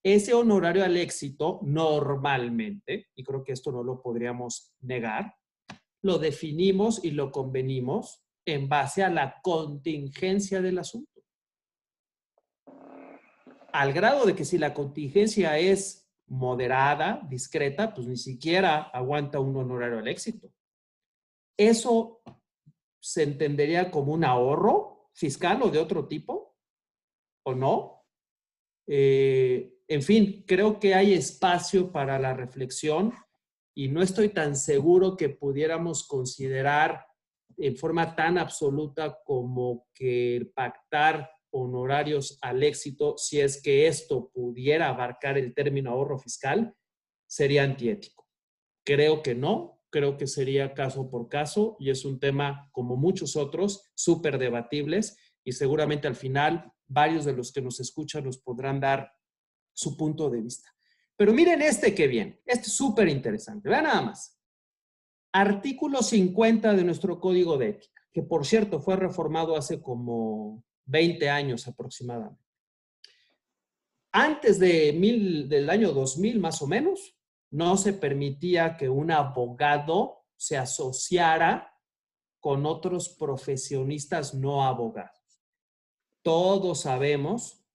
Ese honorario al éxito normalmente, y creo que esto no lo podríamos negar, lo definimos y lo convenimos en base a la contingencia del asunto. Al grado de que si la contingencia es moderada, discreta, pues ni siquiera aguanta un honorario al éxito. ¿Eso se entendería como un ahorro fiscal o de otro tipo? ¿O no? En fin, creo que hay espacio para la reflexión y no estoy tan seguro que pudiéramos considerar en forma tan absoluta como que pactar honorarios al éxito, si es que esto pudiera abarcar el término ahorro fiscal, sería antiético. Creo que no, creo que sería caso por caso y es un tema, como muchos otros, súper debatibles y seguramente al final varios de los que nos escuchan nos podrán dar su punto de vista. Pero miren este que bien, este es súper interesante. Vean nada más. Artículo 50 de nuestro Código de Ética, que por cierto fue reformado hace como 20 años aproximadamente. Antes del año 2000 más o menos, no se permitía que un abogado se asociara con otros profesionistas no abogados. Todos sabemos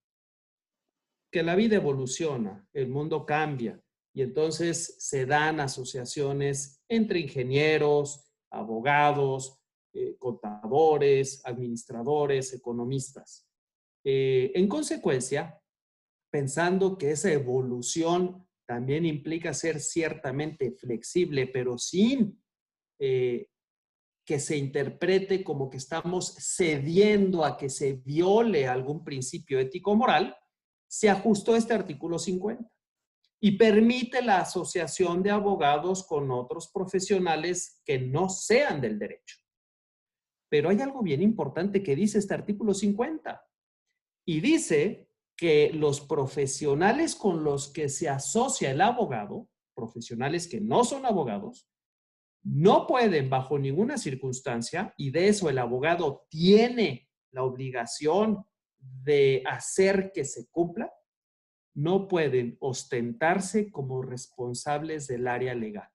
que la vida evoluciona, el mundo cambia y entonces se dan asociaciones entre ingenieros, abogados, contadores, administradores, economistas. En consecuencia, pensando que esa evolución también implica ser ciertamente flexible, pero sin que se interprete como que estamos cediendo a que se viole algún principio ético-moral, se ajustó este artículo 50 y permite la asociación de abogados con otros profesionales que no sean del derecho. Pero hay algo bien importante que dice este artículo 50 y dice que los profesionales con los que se asocia el abogado, profesionales que no son abogados, no pueden bajo ninguna circunstancia, y de eso el abogado tiene la obligación de hacer que se cumpla, no pueden ostentarse como responsables del área legal.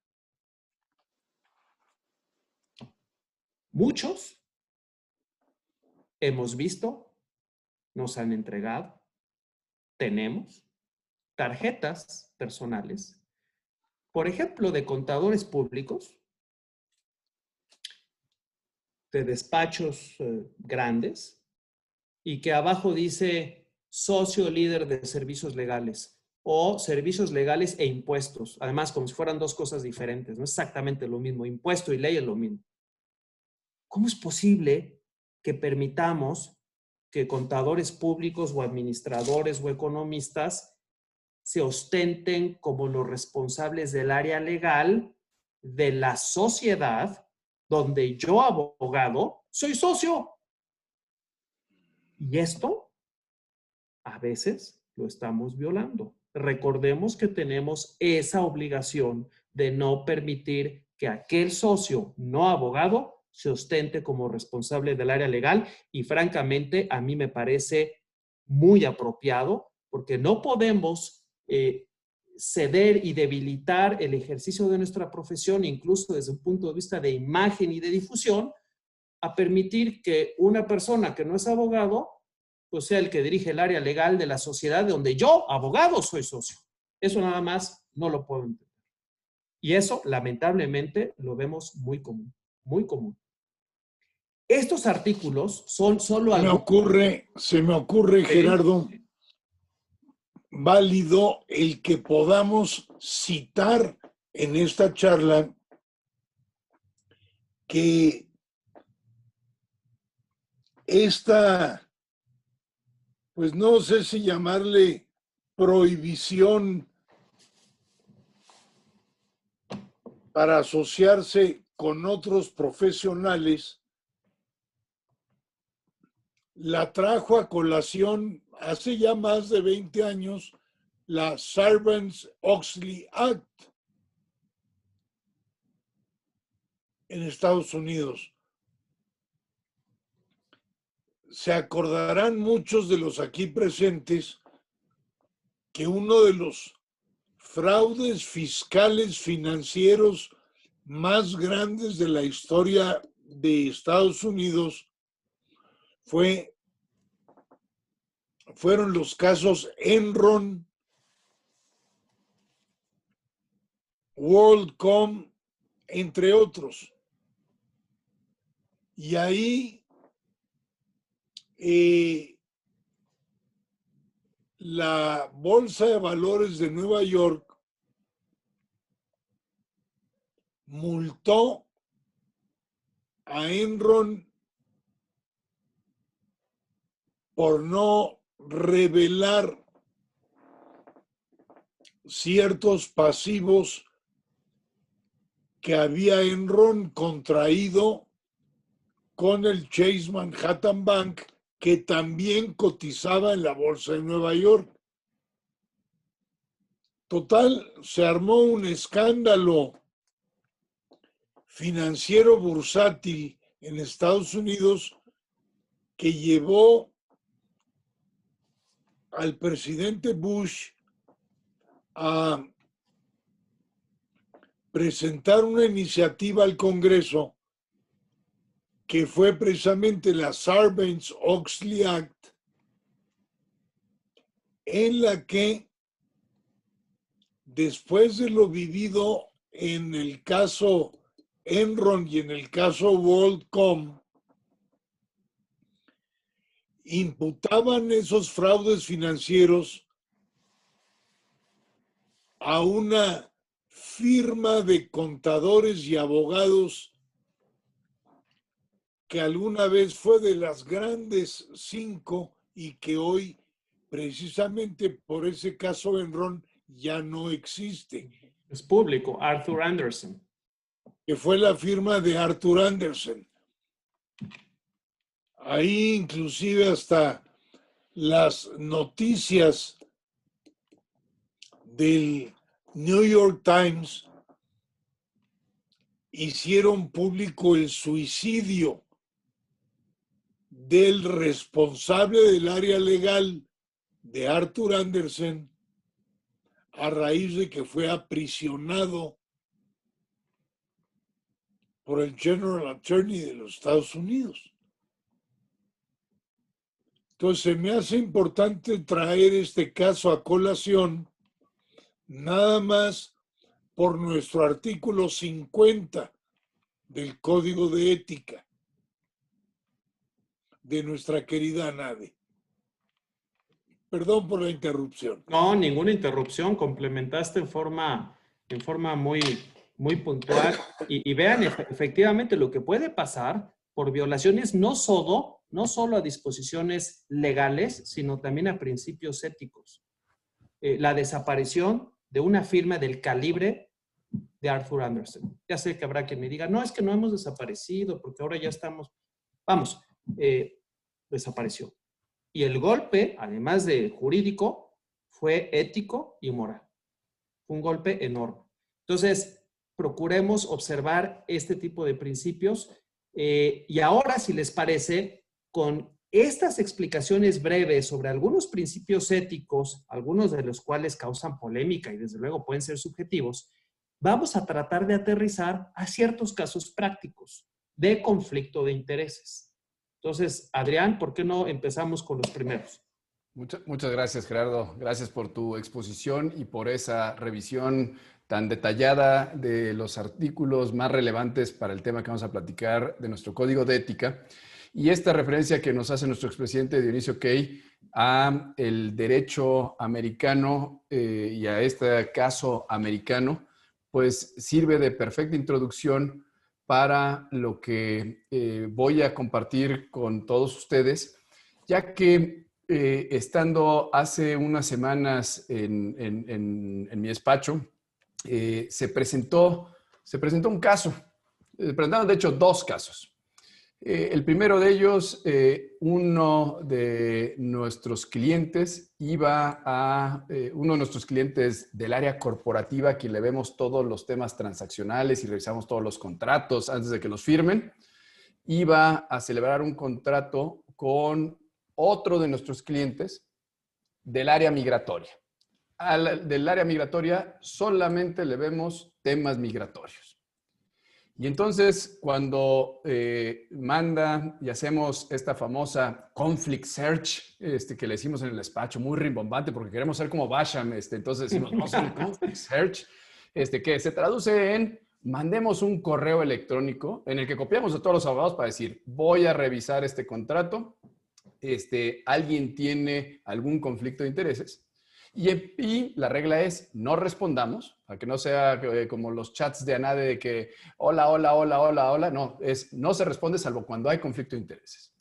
Muchos hemos visto, nos han entregado, tenemos tarjetas personales, por ejemplo, de contadores públicos, de despachos grandes, y que abajo dice socio líder de servicios legales o servicios legales e impuestos. Además, como si fueran dos cosas diferentes, no es exactamente lo mismo. Impuesto y ley es lo mismo. ¿Cómo es posible que permitamos que contadores públicos o administradores o economistas se ostenten como los responsables del área legal de la sociedad donde yo, abogado, soy socio? Y esto a veces lo estamos violando. Recordemos que tenemos esa obligación de no permitir que aquel socio no abogado se ostente como responsable del área legal y francamente a mí me parece muy apropiado porque no podemos ceder y debilitar el ejercicio de nuestra profesión, incluso desde un punto de vista de imagen y de difusión, a permitir que una persona que no es abogado pues sea el que dirige el área legal de la sociedad de donde yo, abogado, soy socio. Eso nada más no lo puedo entender. Y eso, lamentablemente, lo vemos muy común, muy común. Estos artículos son solo algunos. Se me ocurre, Gerardo, válido el que podamos citar en esta charla que esta, pues no sé si llamarle prohibición para asociarse con otros profesionales, la trajo a colación hace ya más de 20 años la Sarbanes-Oxley Act en Estados Unidos. Se acordarán muchos de los aquí presentes que uno de los fraudes fiscales financieros más grandes de la historia de Estados Unidos fueron los casos Enron, WorldCom, entre otros. Y ahí la Bolsa de Valores de Nueva York multó a Enron por no revelar ciertos pasivos que había Enron contraído con el Chase Manhattan Bank, que también cotizaba en la Bolsa de Nueva York. Total, se armó un escándalo financiero bursátil en Estados Unidos que llevó al presidente Bush a presentar una iniciativa al Congreso que fue precisamente la Sarbanes-Oxley Act, en la que, después de lo vivido en el caso Enron y en el caso WorldCom, imputaban esos fraudes financieros a una firma de contadores y abogados que alguna vez fue de las grandes 5 y que hoy, precisamente por ese caso Enron, ya no existe. Es público, Arthur Andersen. Que fue la firma de Arthur Andersen. Ahí inclusive hasta las noticias del New York Times hicieron público el suicidio del responsable del área legal de Arthur Andersen a raíz de que fue aprisionado por el General Attorney de los Estados Unidos. Entonces, se me hace importante traer este caso a colación, nada más por nuestro artículo 50 del Código de Ética de nuestra querida Nade. Perdón por la interrupción. No, ninguna interrupción, complementaste en forma muy, muy puntual. Y vean efectivamente lo que puede pasar por violaciones no solo a disposiciones legales, sino también a principios éticos. La desaparición de una firma del calibre de Arthur Andersen. Ya sé que habrá quien me diga, no, es que no hemos desaparecido porque ahora ya estamos... Vamos, desapareció. Y el golpe, además de jurídico, fue ético y moral. Fue un golpe enorme. Entonces, procuremos observar este tipo de principios. Y ahora, si les parece, con estas explicaciones breves sobre algunos principios éticos, algunos de los cuales causan polémica y desde luego pueden ser subjetivos, vamos a tratar de aterrizar a ciertos casos prácticos de conflicto de intereses. Entonces, Adrián, ¿por qué no empezamos con los primeros? Muchas gracias, Gerardo. Gracias por tu exposición y por esa revisión tan detallada de los artículos más relevantes para el tema que vamos a platicar de nuestro Código de Ética. Y esta referencia que nos hace nuestro expresidente Dionisio Key a el derecho americano y a este caso americano, pues sirve de perfecta introducción para lo que voy a compartir con todos ustedes, ya que estando hace unas semanas en mi despacho, se presentó un caso. Presentaron, de hecho, dos casos. El primero de ellos, uno de nuestros clientes uno de nuestros clientes del área corporativa, a quien le vemos todos los temas transaccionales y revisamos todos los contratos antes de que los firmen, iba a celebrar un contrato con otro de nuestros clientes del área migratoria. Del área migratoria solamente le vemos temas migratorios. Y entonces, cuando manda y hacemos esta famosa conflict search, que le decimos en el despacho, muy rimbombante, porque queremos ser como Basham, entonces decimos, vamos a hacer el conflict search, que se traduce en, mandemos un correo electrónico en el que copiamos a todos los abogados para decir, voy a revisar este contrato, alguien tiene algún conflicto de intereses. Y la regla es, no respondamos, para que no sea como los chats de ANADE de que hola, hola, hola, hola, hola. No, no se responde salvo cuando hay conflicto de intereses.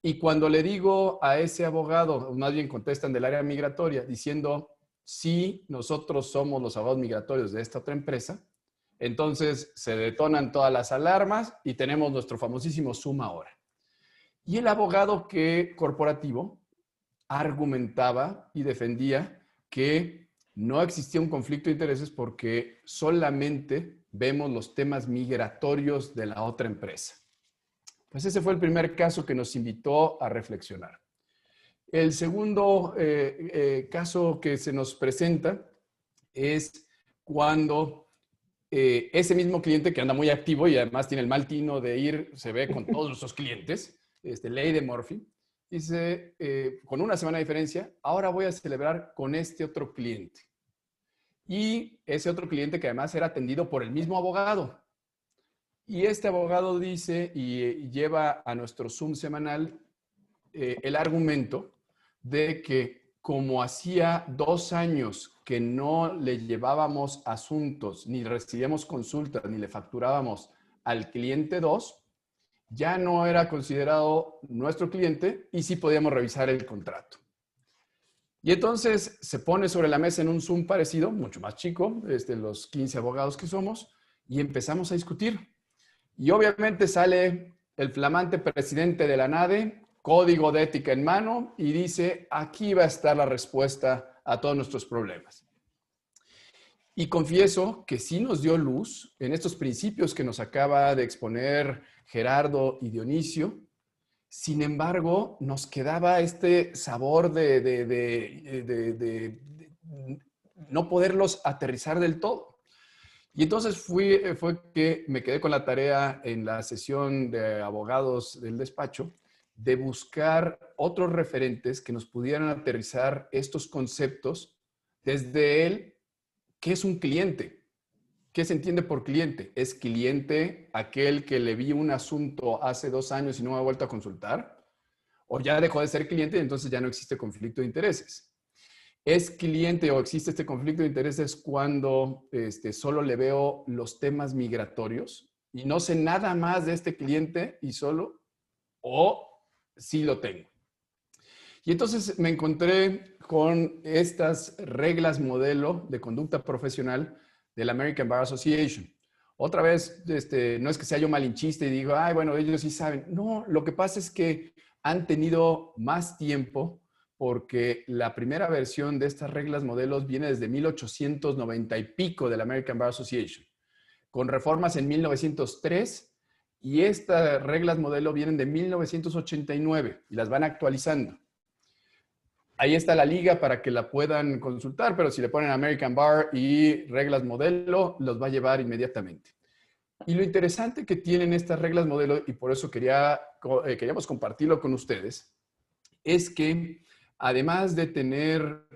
Y cuando le digo a ese abogado, o más bien contestan del área migratoria, diciendo, sí, nosotros somos los abogados migratorios de esta otra empresa, entonces se detonan todas las alarmas y tenemos nuestro famosísimo Zoom ahora. Y el abogado corporativo argumentaba y defendía que no existía un conflicto de intereses porque solamente vemos los temas migratorios de la otra empresa. Pues ese fue el primer caso que nos invitó a reflexionar. El segundo caso que se nos presenta es cuando ese mismo cliente que anda muy activo y además tiene el mal tino de ir, se ve con todos nuestros clientes, ley de Murphy, dice, con una semana de diferencia, ahora voy a celebrar con este otro cliente. Y ese otro cliente que además era atendido por el mismo abogado. Y este abogado dice y lleva a nuestro Zoom semanal el argumento de que como hacía 2 años que no le llevábamos asuntos, ni recibíamos consultas, ni le facturábamos al cliente 2, ya no era considerado nuestro cliente y sí podíamos revisar el contrato. Y entonces se pone sobre la mesa en un Zoom parecido, mucho más chico, los 15 abogados que somos, y empezamos a discutir. Y obviamente sale el flamante presidente de la ANADE, código de ética en mano, y dice, aquí va a estar la respuesta a todos nuestros problemas. Y confieso que sí nos dio luz en estos principios que nos acaba de exponer Gerardo y Dionisio. Sin embargo, nos quedaba este sabor de no poderlos aterrizar del todo. Y entonces fue que me quedé con la tarea en la sesión de abogados del despacho de buscar otros referentes que nos pudieran aterrizar estos conceptos desde él. ¿Qué es un cliente? ¿Qué se entiende por cliente? ¿Es cliente aquel que le vi un asunto hace 2 años y no me ha vuelto a consultar? ¿O ya dejó de ser cliente y entonces ya no existe conflicto de intereses? ¿Es cliente o existe este conflicto de intereses cuando solo le veo los temas migratorios y no sé nada más de este cliente y solo? ¿O sí lo tengo? Y entonces me encontré con estas reglas modelo de conducta profesional de la American Bar Association. Otra vez, no es que sea yo malinchista y digo, ay, bueno, ellos sí saben. No, lo que pasa es que han tenido más tiempo porque la primera versión de estas reglas modelos viene desde 1890 y pico de la American Bar Association, con reformas en 1903, y estas reglas modelo vienen de 1989 y las van actualizando. Ahí está la liga para que la puedan consultar, pero si le ponen American Bar y reglas modelo, los va a llevar inmediatamente. Y lo interesante que tienen estas reglas modelo, y por eso queríamos compartirlo con ustedes, es que además de tener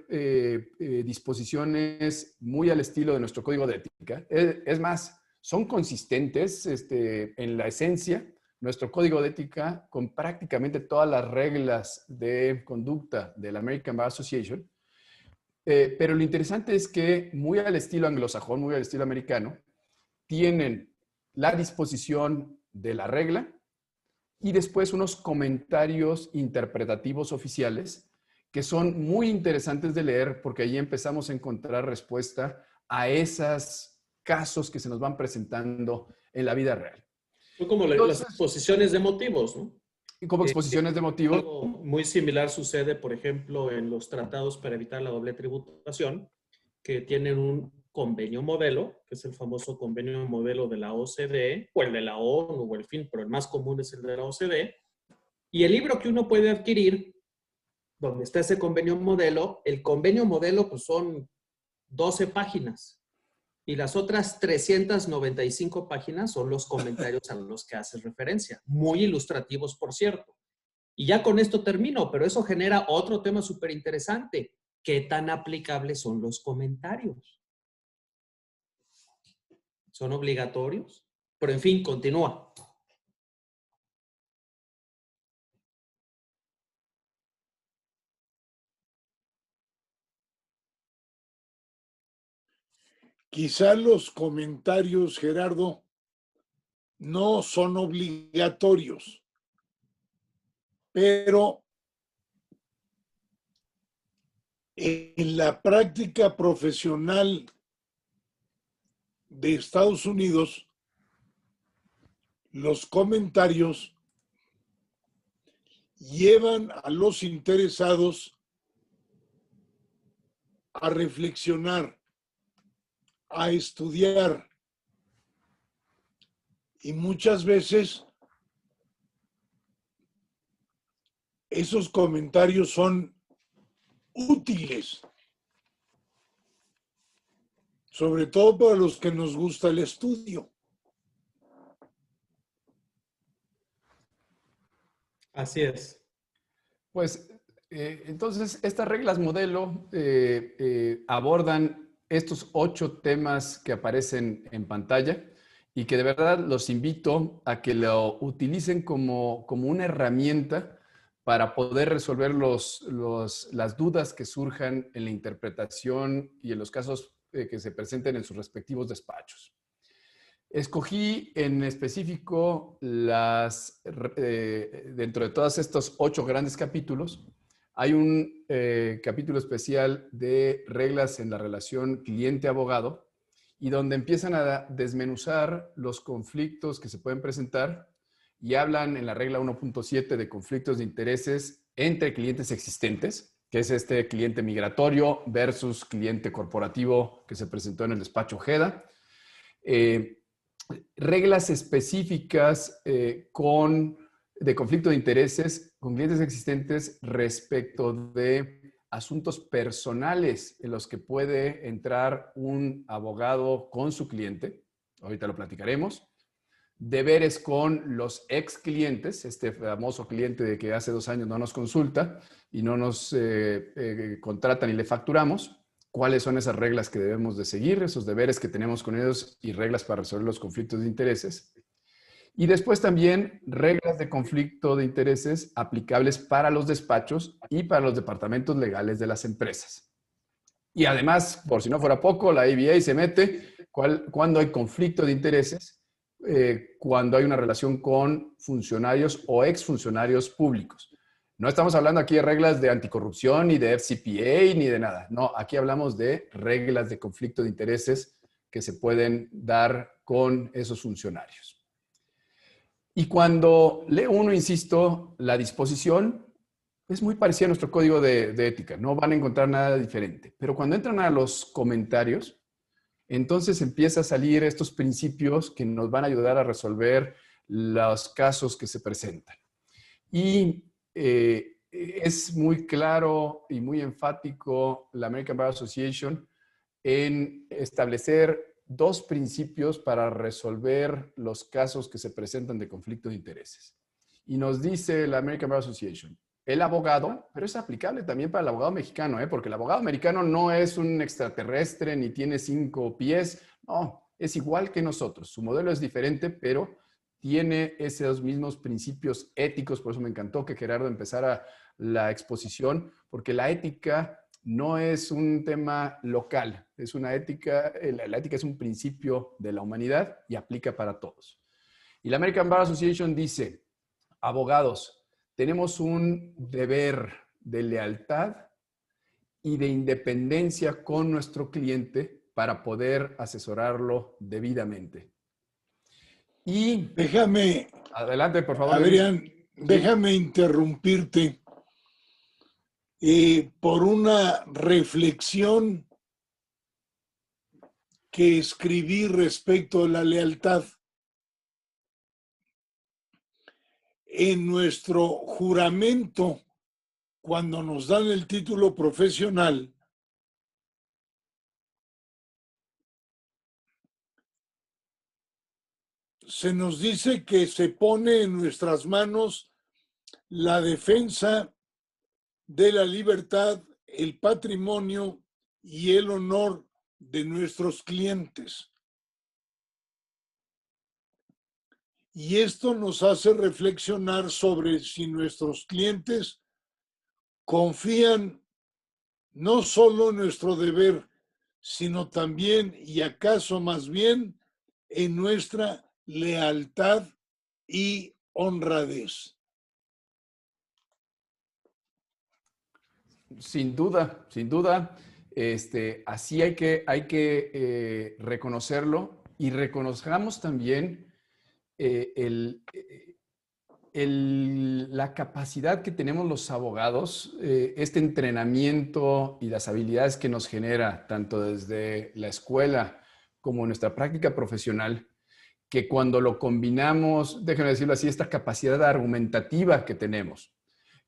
disposiciones muy al estilo de nuestro código de ética, es más, son consistentes en la esencia. Nuestro código de ética, con prácticamente todas las reglas de conducta de la American Bar Association, pero lo interesante es que muy al estilo anglosajón, muy al estilo americano, tienen la disposición de la regla y después unos comentarios interpretativos oficiales que son muy interesantes de leer porque ahí empezamos a encontrar respuesta a esos casos que se nos van presentando en la vida real. Son como las exposiciones de motivos, ¿no? Como exposiciones de motivos. Algo muy similar sucede, por ejemplo, en los tratados para evitar la doble tributación, que tienen un convenio modelo, que es el famoso convenio modelo de la OCDE, o el de la ONU, o el fin, pero el más común es el de la OCDE. Y el libro que uno puede adquirir, donde está ese convenio modelo, el convenio modelo pues son 12 páginas. Y las otras 395 páginas son los comentarios a los que haces referencia. Muy ilustrativos, por cierto. Y ya con esto termino, pero eso genera otro tema súper interesante. ¿Qué tan aplicables son los comentarios? ¿Son obligatorios? Pero en fin, continúa. Quizá los comentarios, Gerardo, no son obligatorios, pero en la práctica profesional de Estados Unidos, los comentarios llevan a los interesados a reflexionar, a estudiar, y muchas veces esos comentarios son útiles, sobre todo para los que nos gusta el estudio. Así es. Pues entonces estas reglas modelo abordan estos 8 temas que aparecen en pantalla y que de verdad los invito a que lo utilicen como una herramienta para poder resolver las dudas que surjan en la interpretación y en los casos que se presenten en sus respectivos despachos. Escogí en específico dentro de todos estos 8 grandes capítulos, hay un capítulo especial de reglas en la relación cliente-abogado y donde empiezan a desmenuzar los conflictos que se pueden presentar y hablan en la regla 1.7 de conflictos de intereses entre clientes existentes, que es este cliente migratorio versus cliente corporativo que se presentó en el despacho Ojeda. Reglas específicas de conflicto de intereses con clientes existentes respecto de asuntos personales en los que puede entrar un abogado con su cliente. Ahorita lo platicaremos. Deberes con los ex clientes, este famoso cliente de que hace 2 años no nos consulta y no nos contratan y le facturamos. ¿Cuáles son esas reglas que debemos de seguir, esos deberes que tenemos con ellos y reglas para resolver los conflictos de intereses? Y después también reglas de conflicto de intereses aplicables para los despachos y para los departamentos legales de las empresas. Y además, por si no fuera poco, la ABA se mete cuando hay conflicto de intereses, cuando hay una relación con funcionarios o exfuncionarios públicos. No estamos hablando aquí de reglas de anticorrupción, ni de FCPA, ni de nada. No, aquí hablamos de reglas de conflicto de intereses que se pueden dar con esos funcionarios. Y cuando lee uno, insisto, la disposición es muy parecida a nuestro código de ética. No van a encontrar nada diferente. Pero cuando entran a los comentarios, entonces empieza a salir estos principios que nos van a ayudar a resolver los casos que se presentan. Y es muy claro y muy enfático la American Bar Association en establecer 2 principios para resolver los casos que se presentan de conflicto de intereses. Y nos dice la American Bar Association, el abogado, pero es aplicable también para el abogado mexicano, porque el abogado americano no es un extraterrestre ni tiene 5 pies, no, es igual que nosotros. Su modelo es diferente, pero tiene esos mismos principios éticos. Por eso me encantó que Gerardo empezara la exposición, porque la ética no es un tema local, es una ética, la ética es un principio de la humanidad y aplica para todos. Y la American Bar Association dice, abogados, tenemos un deber de lealtad y de independencia con nuestro cliente para poder asesorarlo debidamente. Y Déjame, adelante, por favor. Adrián, déjame interrumpirte por una reflexión que escribí respecto a la lealtad. En nuestro juramento, cuando nos dan el título profesional, se nos dice que se pone en nuestras manos la defensa de la libertad, el patrimonio y el honor de nuestros clientes. Y esto nos hace reflexionar sobre si nuestros clientes confían no solo en nuestro deber, sino también, y acaso más bien, en nuestra lealtad y honradez. Sin duda, sin duda. Así hay que reconocerlo, y reconozcamos también la capacidad que tenemos los abogados, este entrenamiento y las habilidades que nos genera tanto desde la escuela como nuestra práctica profesional, que cuando lo combinamos, déjenme decirlo así, esta capacidad argumentativa que tenemos,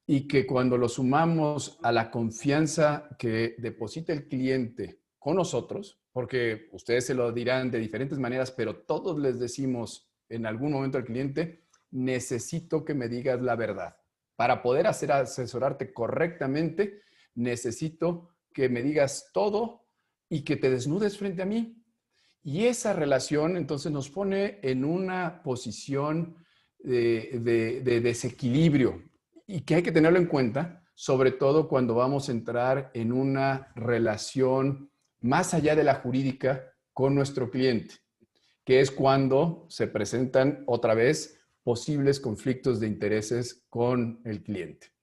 y que cuando lo sumamos a la confianza que deposita el cliente con nosotros, porque ustedes se lo dirán de diferentes maneras, pero todos les decimos en algún momento al cliente: necesito que me digas la verdad. Para poder asesorarte correctamente, necesito que me digas todo y que te desnudes frente a mí. Y esa relación entonces nos pone en una posición de desequilibrio, y que hay que tenerlo en cuenta, sobre todo cuando vamos a entrar en una relación más allá de la jurídica con nuestro cliente, que es cuando se presentan otra vez posibles conflictos de intereses con el cliente.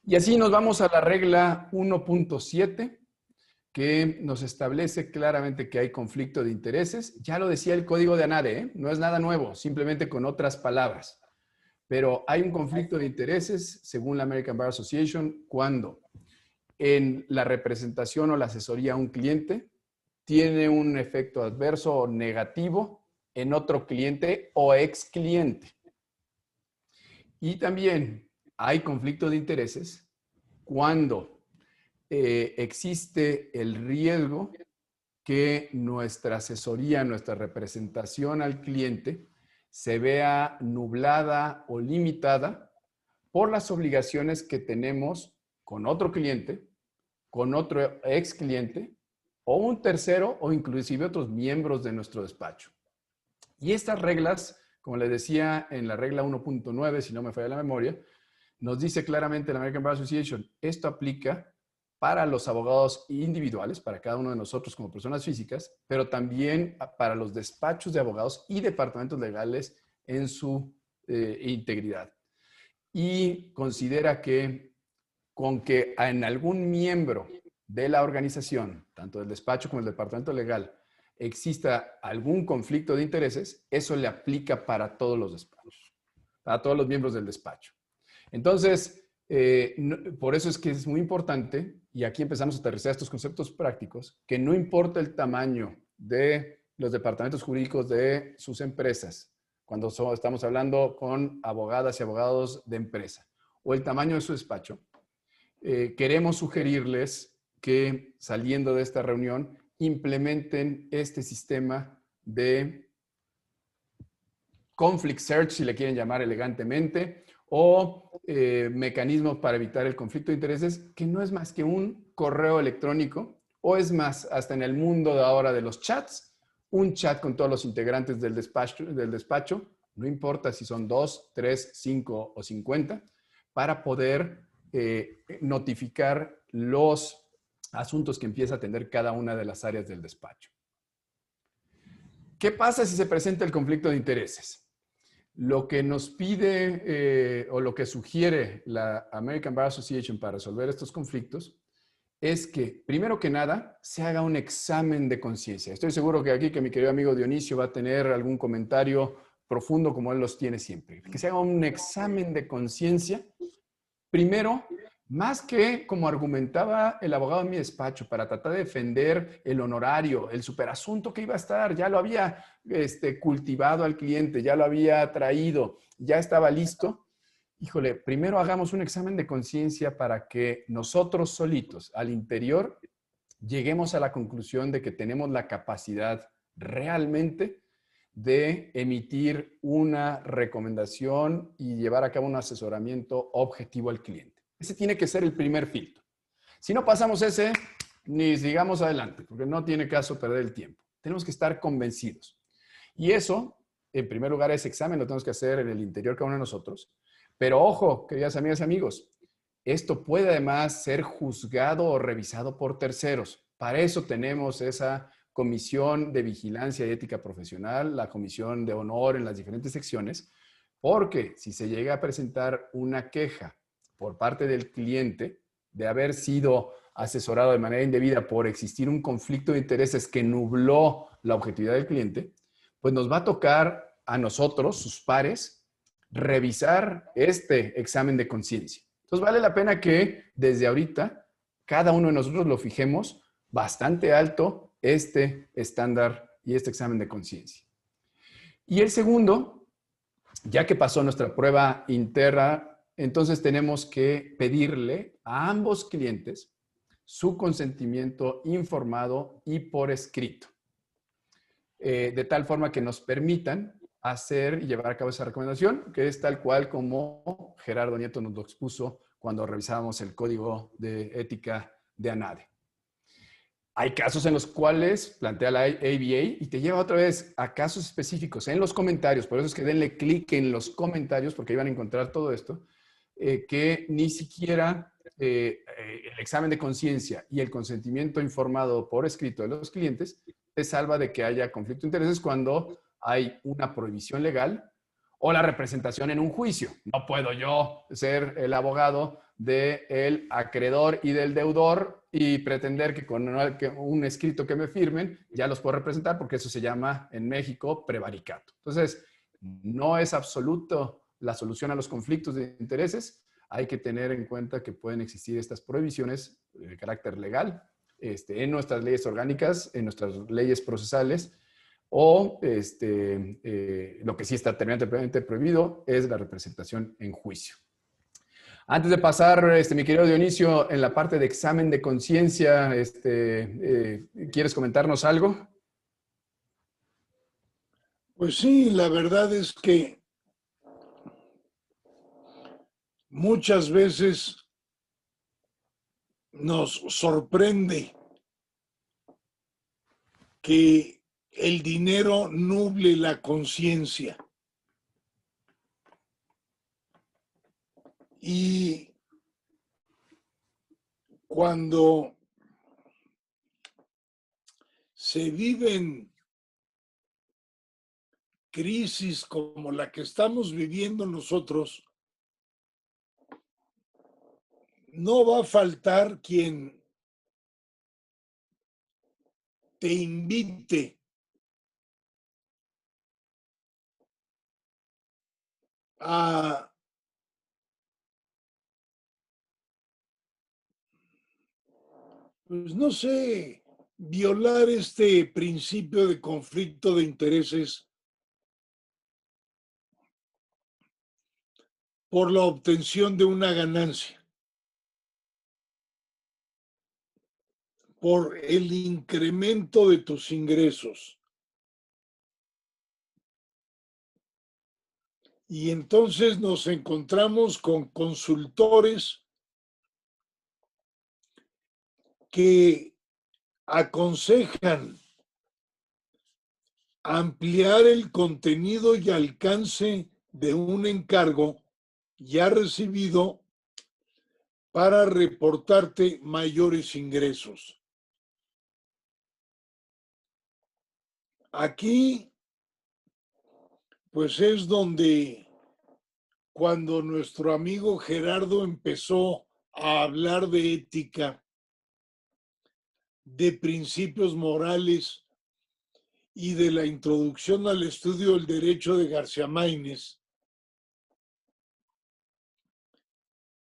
Y así nos vamos a la regla 1.7, que nos establece claramente que hay conflicto de intereses. Ya lo decía el código de ANADE, ¿eh? No es nada nuevo, simplemente con otras palabras. Pero hay un conflicto de intereses, según la American Bar Association, cuando en la representación o la asesoría a un cliente tiene un efecto adverso o negativo en otro cliente o ex cliente. Y también hay conflicto de intereses cuando existe el riesgo que nuestra asesoría, nuestra representación al cliente se vea nublada o limitada por las obligaciones que tenemos con otro cliente, con otro ex cliente, o un tercero, o inclusive otros miembros de nuestro despacho. Y estas reglas, como les decía en la regla 1.9, si no me falla la memoria, nos dice claramente la American Bar Association: esto aplica para los abogados individuales, para cada uno de nosotros como personas físicas, pero también para los despachos de abogados y departamentos legales en su integridad. Y considera que con que en algún miembro de la organización, tanto del despacho como del departamento legal, exista algún conflicto de intereses, eso le aplica para todos los despachos, para todos los miembros del despacho. Entonces, por eso es que es muy importante, y aquí empezamos a aterrizar estos conceptos prácticos, que no importa el tamaño de los departamentos jurídicos de sus empresas, cuando estamos hablando con abogadas y abogados de empresa, o el tamaño de su despacho, queremos sugerirles que, saliendo de esta reunión, implementen este sistema de conflict search, si le quieren llamar elegantemente, o mecanismos para evitar el conflicto de intereses, que no es más que un correo electrónico, o es más, hasta en el mundo de ahora de los chats, un chat con todos los integrantes del despacho, no importa si son 2, 3, 5 o 50, para poder notificar los asuntos que empieza a atender cada una de las áreas del despacho. ¿Qué pasa si se presenta el conflicto de intereses? Lo que nos pide o lo que sugiere la American Bar Association para resolver estos conflictos es que, primero que nada, se haga un examen de conciencia. Estoy seguro que aquí, que mi querido amigo Dionisio va a tener algún comentario profundo como él los tiene siempre. Que se haga un examen de conciencia. Primero, más que como argumentaba el abogado en mi despacho para tratar de defender el honorario, el superasunto que iba a estar, ya lo había cultivado al cliente, ya lo había traído, ya estaba listo. Híjole, primero hagamos un examen de conciencia para que nosotros solitos, al interior, lleguemos a la conclusión de que tenemos la capacidad realmente de emitir una recomendación y llevar a cabo un asesoramiento objetivo al cliente. Ese tiene que ser el primer filtro. Si no pasamos ese, ni sigamos adelante, porque no tiene caso perder el tiempo. Tenemos que estar convencidos. Y eso, en primer lugar, ese examen lo tenemos que hacer en el interior cada uno de nosotros. Pero ojo, queridas amigas y amigos, esto puede además ser juzgado o revisado por terceros. Para eso tenemos esa comisión de vigilancia y ética profesional, la comisión de honor en las diferentes secciones, porque si se llega a presentar una queja por parte del cliente de haber sido asesorado de manera indebida por existir un conflicto de intereses que nubló la objetividad del cliente, pues nos va a tocar a nosotros, sus pares, revisar este examen de conciencia. Entonces vale la pena que desde ahorita cada uno de nosotros lo fijemos bastante alto este estándar y este examen de conciencia. Y el segundo, ya que pasó nuestra prueba interna, entonces tenemos que pedirle a ambos clientes su consentimiento informado y por escrito, de tal forma que nos permitan hacer y llevar a cabo esa recomendación, que es tal cual como Gerardo Nieto nos lo expuso cuando revisábamos el código de ética de ANADE. Hay casos en los cuales plantea la ABA y te lleva otra vez a casos específicos en los comentarios. Por eso es que denle clic en los comentarios, porque ahí van a encontrar todo esto, que ni siquiera el examen de conciencia y el consentimiento informado por escrito de los clientes te salva de que haya conflicto de intereses cuando hay una prohibición legal o la representación en un juicio. No puedo yo ser el abogado del acreedor y del deudor y pretender que con un escrito que me firmen ya los puedo representar, porque eso se llama en México prevaricato. Entonces, no es absoluto la solución a los conflictos de intereses. Hay que tener en cuenta que pueden existir estas prohibiciones de carácter legal en nuestras leyes orgánicas, en nuestras leyes procesales, o lo que sí está terminantemente prohibido es la representación en juicio. Antes de pasar, mi querido Dionisio, en la parte de examen de conciencia, ¿quieres comentarnos algo? Pues sí, la verdad es que muchas veces nos sorprende que el dinero nuble la conciencia. Y cuando se viven crisis como la que estamos viviendo nosotros, no va a faltar quien te invite a pues no sé, violar este principio de conflicto de intereses por la obtención de una ganancia, por el incremento de tus ingresos. Y entonces nos encontramos con consultores que aconsejan ampliar el contenido y alcance de un encargo ya recibido para reportarte mayores ingresos. Aquí, pues es donde cuando nuestro amigo Gerardo empezó a hablar de ética, de principios morales y de la introducción al estudio del derecho de García Máinez,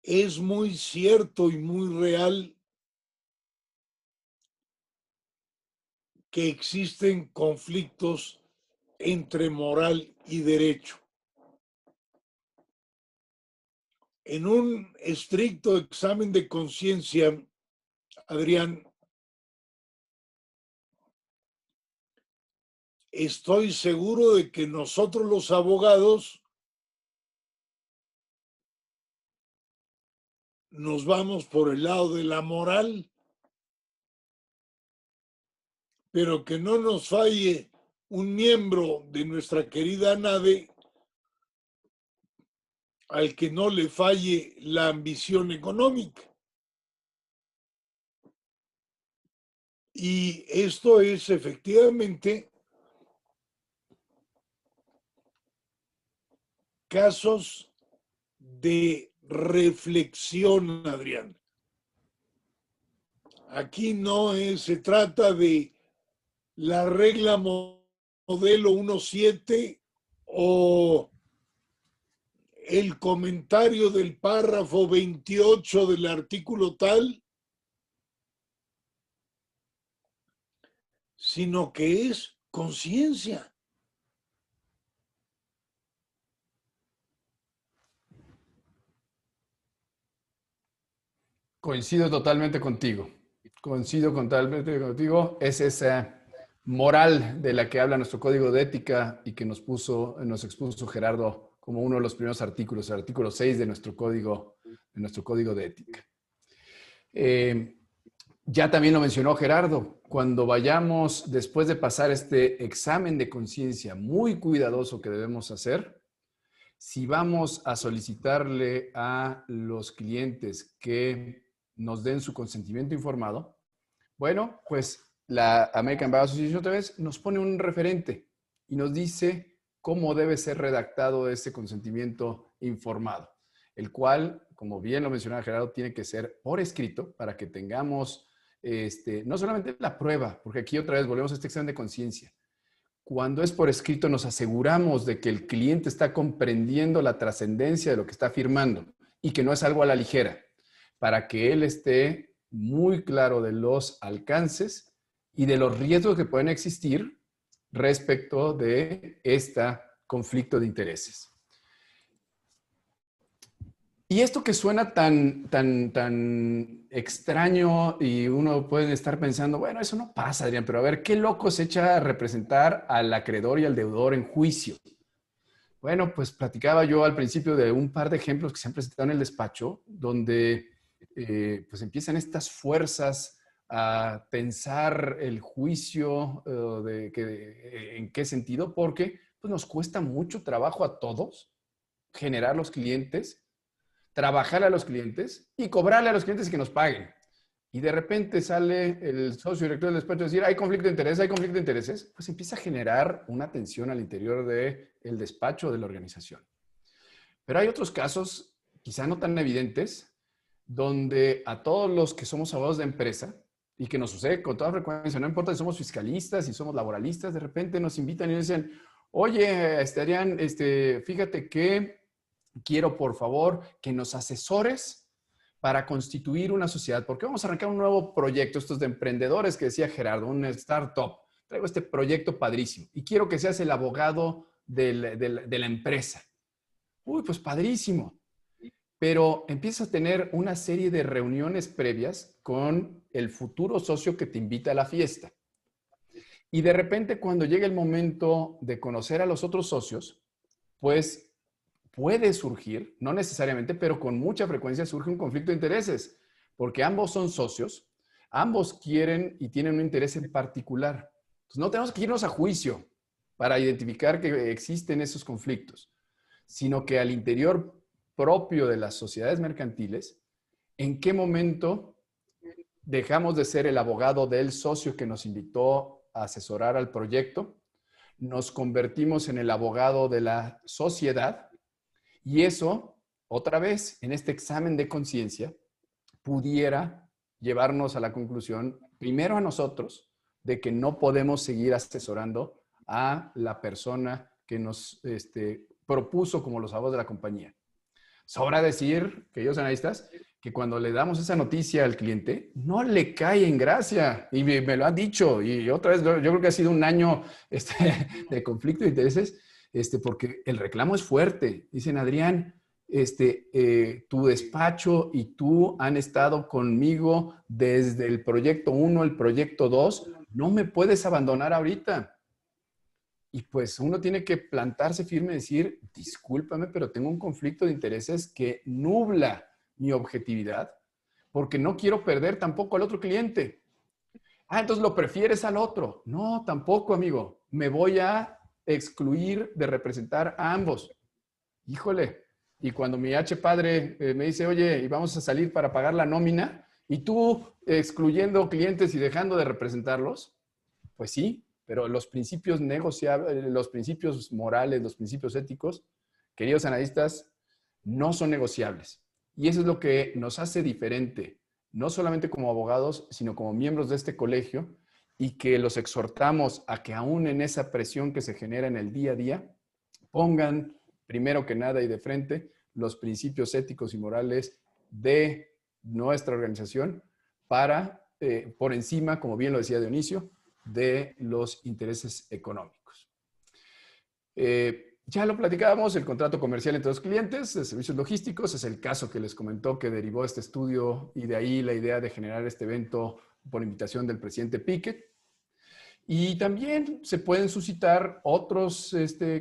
es muy cierto y muy real que existen conflictos entre moral y derecho. En un estricto examen de conciencia, Adrián, estoy seguro de que nosotros los abogados nos vamos por el lado de la moral, pero que no nos falle un miembro de nuestra querida nave al que no le falle la ambición económica. Y esto es efectivamente casos de reflexión, Adrián. Aquí no se trata de la regla modelo 1.7 o el comentario del párrafo 28 del artículo tal, sino que es conciencia. Coincido totalmente contigo. Coincido totalmente contigo. Es esa moral de la que habla nuestro código de ética y que nos expuso Gerardo como uno de los primeros artículos, el artículo 6 de nuestro código de ética. Ya también lo mencionó Gerardo, cuando vayamos, después de pasar este examen de conciencia muy cuidadoso que debemos hacer, si vamos a solicitarle a los clientes que nos den su consentimiento informado, bueno, pues la American Bar Association otra vez nos pone un referente y nos dice cómo debe ser redactado ese consentimiento informado, el cual, como bien lo mencionaba Gerardo, tiene que ser por escrito para que tengamos no solamente la prueba, porque aquí otra vez volvemos a este examen de conciencia. Cuando es por escrito nos aseguramos de que el cliente está comprendiendo la trascendencia de lo que está firmando y que no es algo a la ligera, para que él esté muy claro de los alcances y de los riesgos que pueden existir respecto de este conflicto de intereses. Y esto que suena tan extraño y uno puede estar pensando, bueno, eso no pasa, Adrián, pero a ver, ¿qué loco se echa a representar al acreedor y al deudor en juicio? Bueno, pues platicaba yo al principio de un par de ejemplos que se han presentado en el despacho, donde pues empiezan estas fuerzas a tensar el juicio, ¿en qué sentido? Porque pues, nos cuesta mucho trabajo a todos generar los clientes, trabajar a los clientes y cobrarle a los clientes y que nos paguen. Y de repente sale el socio director del despacho a decir, hay conflicto de intereses, hay conflicto de intereses, pues empieza a generar una tensión al interior del despacho de la organización. Pero hay otros casos, quizá no tan evidentes, donde a todos los que somos abogados de empresa, y que nos sucede con toda frecuencia, no importa si somos fiscalistas, si somos laboralistas, de repente nos invitan y nos dicen, oye, Adrián, fíjate que quiero, por favor, que nos asesores para constituir una sociedad, porque vamos a arrancar un nuevo proyecto, estos de emprendedores que decía Gerardo, un startup. Traigo este proyecto padrísimo y quiero que seas el abogado de la empresa. Uy, pues padrísimo. Pero empiezas a tener una serie de reuniones previas con el futuro socio que te invita a la fiesta. Y de repente, cuando llega el momento de conocer a los otros socios, pues puede surgir, no necesariamente, pero con mucha frecuencia surge un conflicto de intereses, porque ambos son socios, ambos quieren y tienen un interés en particular. Entonces, no tenemos que irnos a juicio para identificar que existen esos conflictos, sino que al interior propio de las sociedades mercantiles, ¿en qué momento dejamos de ser el abogado del socio que nos invitó a asesorar al proyecto? Nos convertimos en el abogado de la sociedad y eso, otra vez, en este examen de conciencia, pudiera llevarnos a la conclusión, primero a nosotros, de que no podemos seguir asesorando a la persona que nos propuso como los abogados de la compañía. Sobra decir, queridos analistas, que cuando le damos esa noticia al cliente, no le cae en gracia. Y me lo han dicho. Y otra vez, yo creo que ha sido un año de conflicto de intereses, porque el reclamo es fuerte. Dicen, Adrián, tu despacho y tú han estado conmigo desde el proyecto 1, el proyecto 2. No me puedes abandonar ahorita. Y pues uno tiene que plantarse firme y decir, discúlpame, pero tengo un conflicto de intereses que nubla mi objetividad porque no quiero perder tampoco al otro cliente. Ah, entonces lo prefieres al otro. No, tampoco, amigo. Me voy a excluir de representar a ambos. Híjole. Y cuando mi padre me dice, oye, y vamos a salir para pagar la nómina, y tú excluyendo clientes y dejando de representarlos, pues sí, pero los principios negociables, los principios morales, los principios éticos, queridos analistas, no son negociables. Y eso es lo que nos hace diferente, no solamente como abogados, sino como miembros de este colegio, y que los exhortamos a que aún en esa presión que se genera en el día a día, pongan primero que nada y de frente los principios éticos y morales de nuestra organización para, por encima, como bien lo decía Dionisio, de los intereses económicos. Ya lo platicábamos, el contrato comercial entre los clientes de servicios logísticos es el caso que les comentó que derivó este estudio y de ahí la idea de generar este evento por invitación del presidente Pickett. Y también se pueden suscitar otros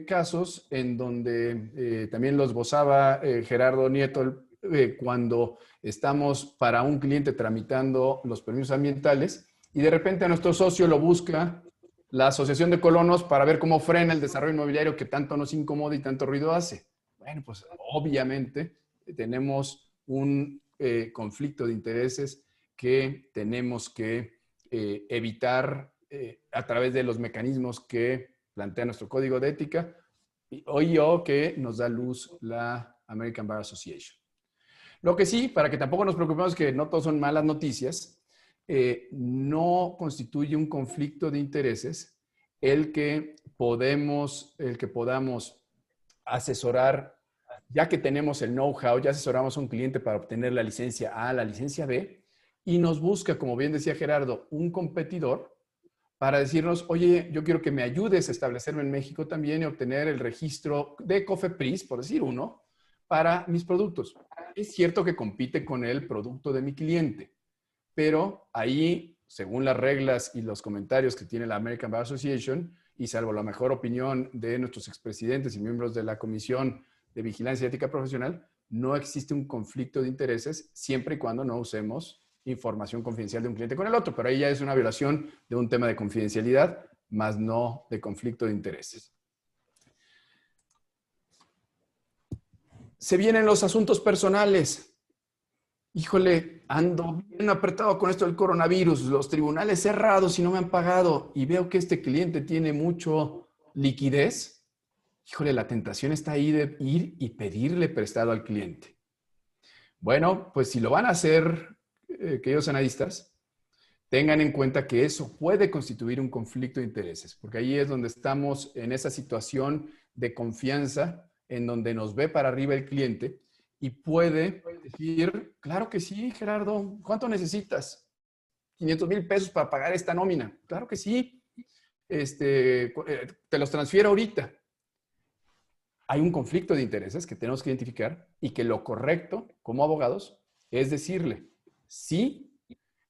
casos en donde también los esbozaba Gerardo Nieto cuando estamos para un cliente tramitando los permisos ambientales y de repente a nuestro socio lo busca la Asociación de Colonos para ver cómo frena el desarrollo inmobiliario que tanto nos incomoda y tanto ruido hace. Bueno, pues obviamente tenemos un conflicto de intereses que tenemos que evitar a través de los mecanismos que plantea nuestro código de ética o que nos da luz la American Bar Association. Lo que sí, para que tampoco nos preocupemos que no todos son malas noticias, no constituye un conflicto de intereses el que podamos asesorar, ya que tenemos el know-how, ya asesoramos a un cliente para obtener la licencia A, la licencia B, y nos busca, como bien decía Gerardo, un competidor para decirnos, oye, yo quiero que me ayudes a establecerme en México también y obtener el registro de COFEPRIS, por decir uno, para mis productos. Es cierto que compite con el producto de mi cliente, pero ahí, según las reglas y los comentarios que tiene la American Bar Association, y salvo la mejor opinión de nuestros expresidentes y miembros de la Comisión de Vigilancia y Ética Profesional, no existe un conflicto de intereses siempre y cuando no usemos información confidencial de un cliente con el otro, pero ahí ya es una violación de un tema de confidencialidad, más no de conflicto de intereses. Se vienen los asuntos personales. Híjole, ando bien apretado con esto del coronavirus, los tribunales cerrados y no me han pagado y veo que este cliente tiene mucho liquidez. Híjole, la tentación está ahí de ir y pedirle prestado al cliente. Bueno, pues si lo van a hacer, queridos analistas, tengan en cuenta que eso puede constituir un conflicto de intereses, porque ahí es donde estamos en esa situación de confianza, en donde nos ve para arriba el cliente y puede decir, claro que sí, Gerardo, ¿cuánto necesitas? 500,000 pesos para pagar esta nómina. Claro que sí, te los transfiero ahorita. Hay un conflicto de intereses que tenemos que identificar y que lo correcto como abogados es decirle, sí,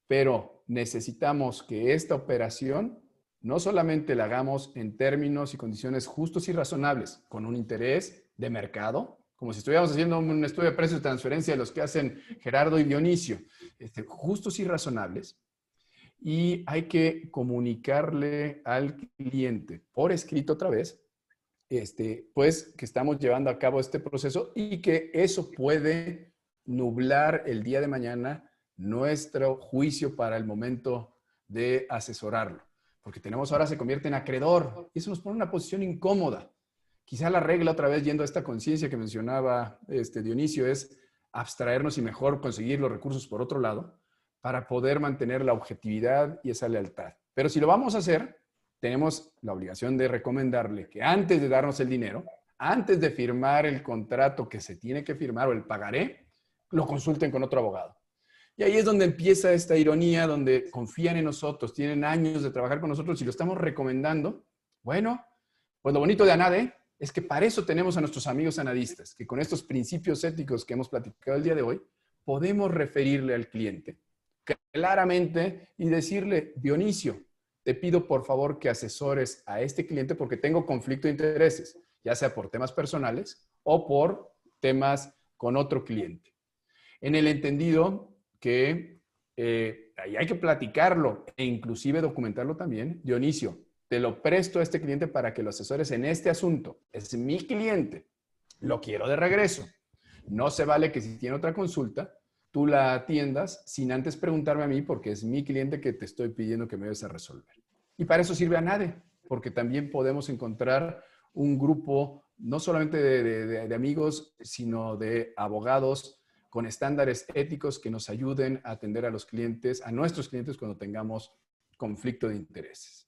pero necesitamos que esta operación no solamente la hagamos en términos y condiciones justos y razonables, con un interés de mercado, como si estuviéramos haciendo un estudio de precios de transferencia de los que hacen Gerardo y Dionisio, justos y razonables, y hay que comunicarle al cliente por escrito otra vez, pues que estamos llevando a cabo este proceso y que eso puede nublar el día de mañana nuestro juicio para el momento de asesorarlo. Porque tenemos ahora se convierte en acreedor y eso nos pone en una posición incómoda. Quizá la regla, otra vez yendo a esta conciencia que mencionaba Dionisio, es abstraernos y mejor conseguir los recursos por otro lado para poder mantener la objetividad y esa lealtad. Pero si lo vamos a hacer, tenemos la obligación de recomendarle que antes de darnos el dinero, antes de firmar el contrato que se tiene que firmar o el pagaré, lo consulten con otro abogado. Y ahí es donde empieza esta ironía, donde confían en nosotros, tienen años de trabajar con nosotros y lo estamos recomendando. Bueno, pues lo bonito de ANADE es que para eso tenemos a nuestros amigos anadistas, que con estos principios éticos que hemos platicado el día de hoy, podemos referirle al cliente claramente y decirle, Dionisio, te pido por favor que asesores a este cliente porque tengo conflicto de intereses, ya sea por temas personales o por temas con otro cliente. En el entendido que ahí hay que platicarlo e inclusive documentarlo también. Dionisio, te lo presto a este cliente para que lo asesores en este asunto. Es mi cliente. Lo quiero de regreso. No se vale que si tiene otra consulta, tú la atiendas sin antes preguntarme a mí porque es mi cliente que te estoy pidiendo que me ayudes a resolver. Y para eso sirve ANADE, porque también podemos encontrar un grupo no solamente de amigos, sino de abogados con estándares éticos que nos ayuden a atender a los clientes, a nuestros clientes cuando tengamos conflicto de intereses.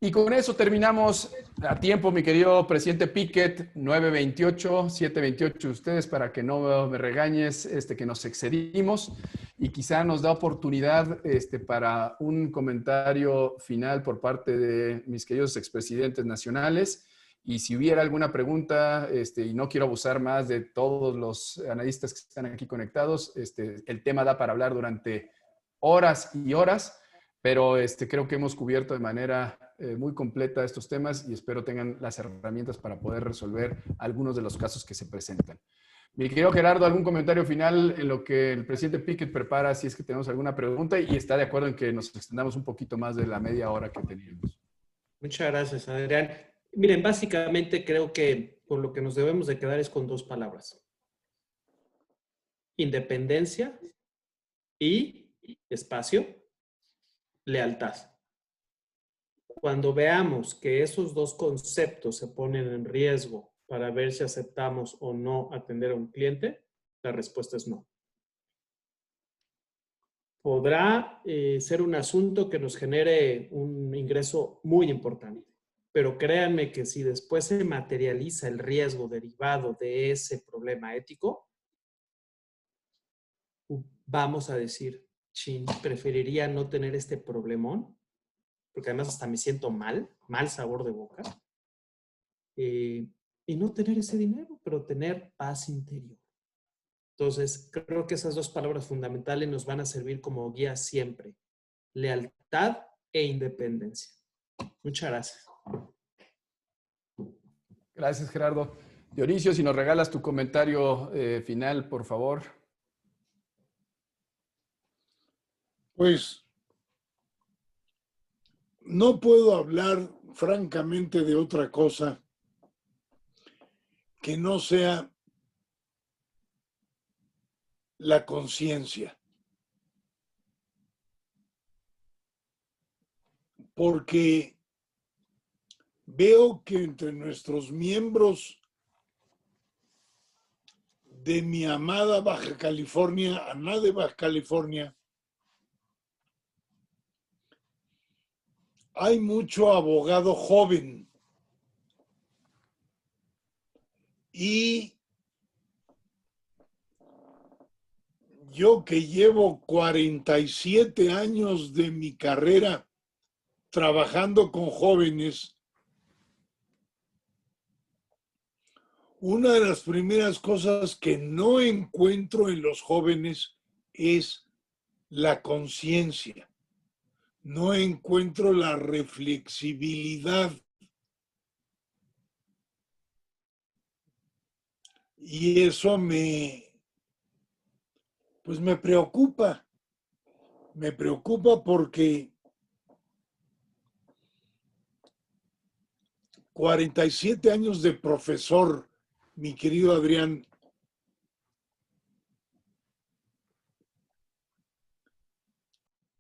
Y con eso terminamos a tiempo, mi querido presidente Piquet, 9:28, 7:28 ustedes, para que no me regañes que nos excedimos y quizá nos da oportunidad para un comentario final por parte de mis queridos expresidentes nacionales. Y si hubiera alguna pregunta, y no quiero abusar más de todos los analistas que están aquí conectados, el tema da para hablar durante horas y horas, pero creo que hemos cubierto de manera muy completa estos temas y espero tengan las herramientas para poder resolver algunos de los casos que se presentan. Mi querido Gerardo, ¿algún comentario final en lo que el presidente Piquet prepara si es que tenemos alguna pregunta y está de acuerdo en que nos extendamos un poquito más de la media hora que teníamos? Muchas gracias, Adrián. Miren, básicamente creo que con lo que nos debemos de quedar es con dos palabras. Independencia y espacio, lealtad. Cuando veamos que esos dos conceptos se ponen en riesgo para ver si aceptamos o no atender a un cliente, la respuesta es no. Podrá ser un asunto que nos genere un ingreso muy importante, pero créanme que si después se materializa el riesgo derivado de ese problema ético, vamos a decir, chin, preferiría no tener este problemón, porque además hasta me siento mal sabor de boca, y no tener ese dinero, pero tener paz interior. Entonces, creo que esas dos palabras fundamentales nos van a servir como guía siempre. Lealtad e independencia. Muchas gracias. Gracias, Gerardo. Dionisio, si nos regalas tu comentario final, por favor. Pues no puedo hablar francamente de otra cosa que no sea la conciencia. Porque veo que entre nuestros miembros de mi amada Baja California, ANADE Baja California, hay mucho abogado joven. Y yo que llevo 47 años de mi carrera trabajando con jóvenes, una de las primeras cosas que no encuentro en los jóvenes es la conciencia. No encuentro la reflexibilidad. Y eso pues me preocupa. Me preocupa porque 47 años de profesor, mi querido Adrián,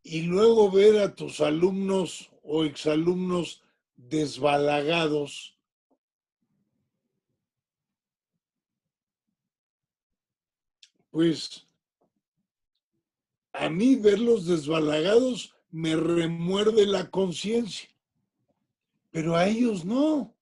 y luego ver a tus alumnos o exalumnos desbalagados, pues a mí verlos desbalagados me remuerde la conciencia, pero a ellos no.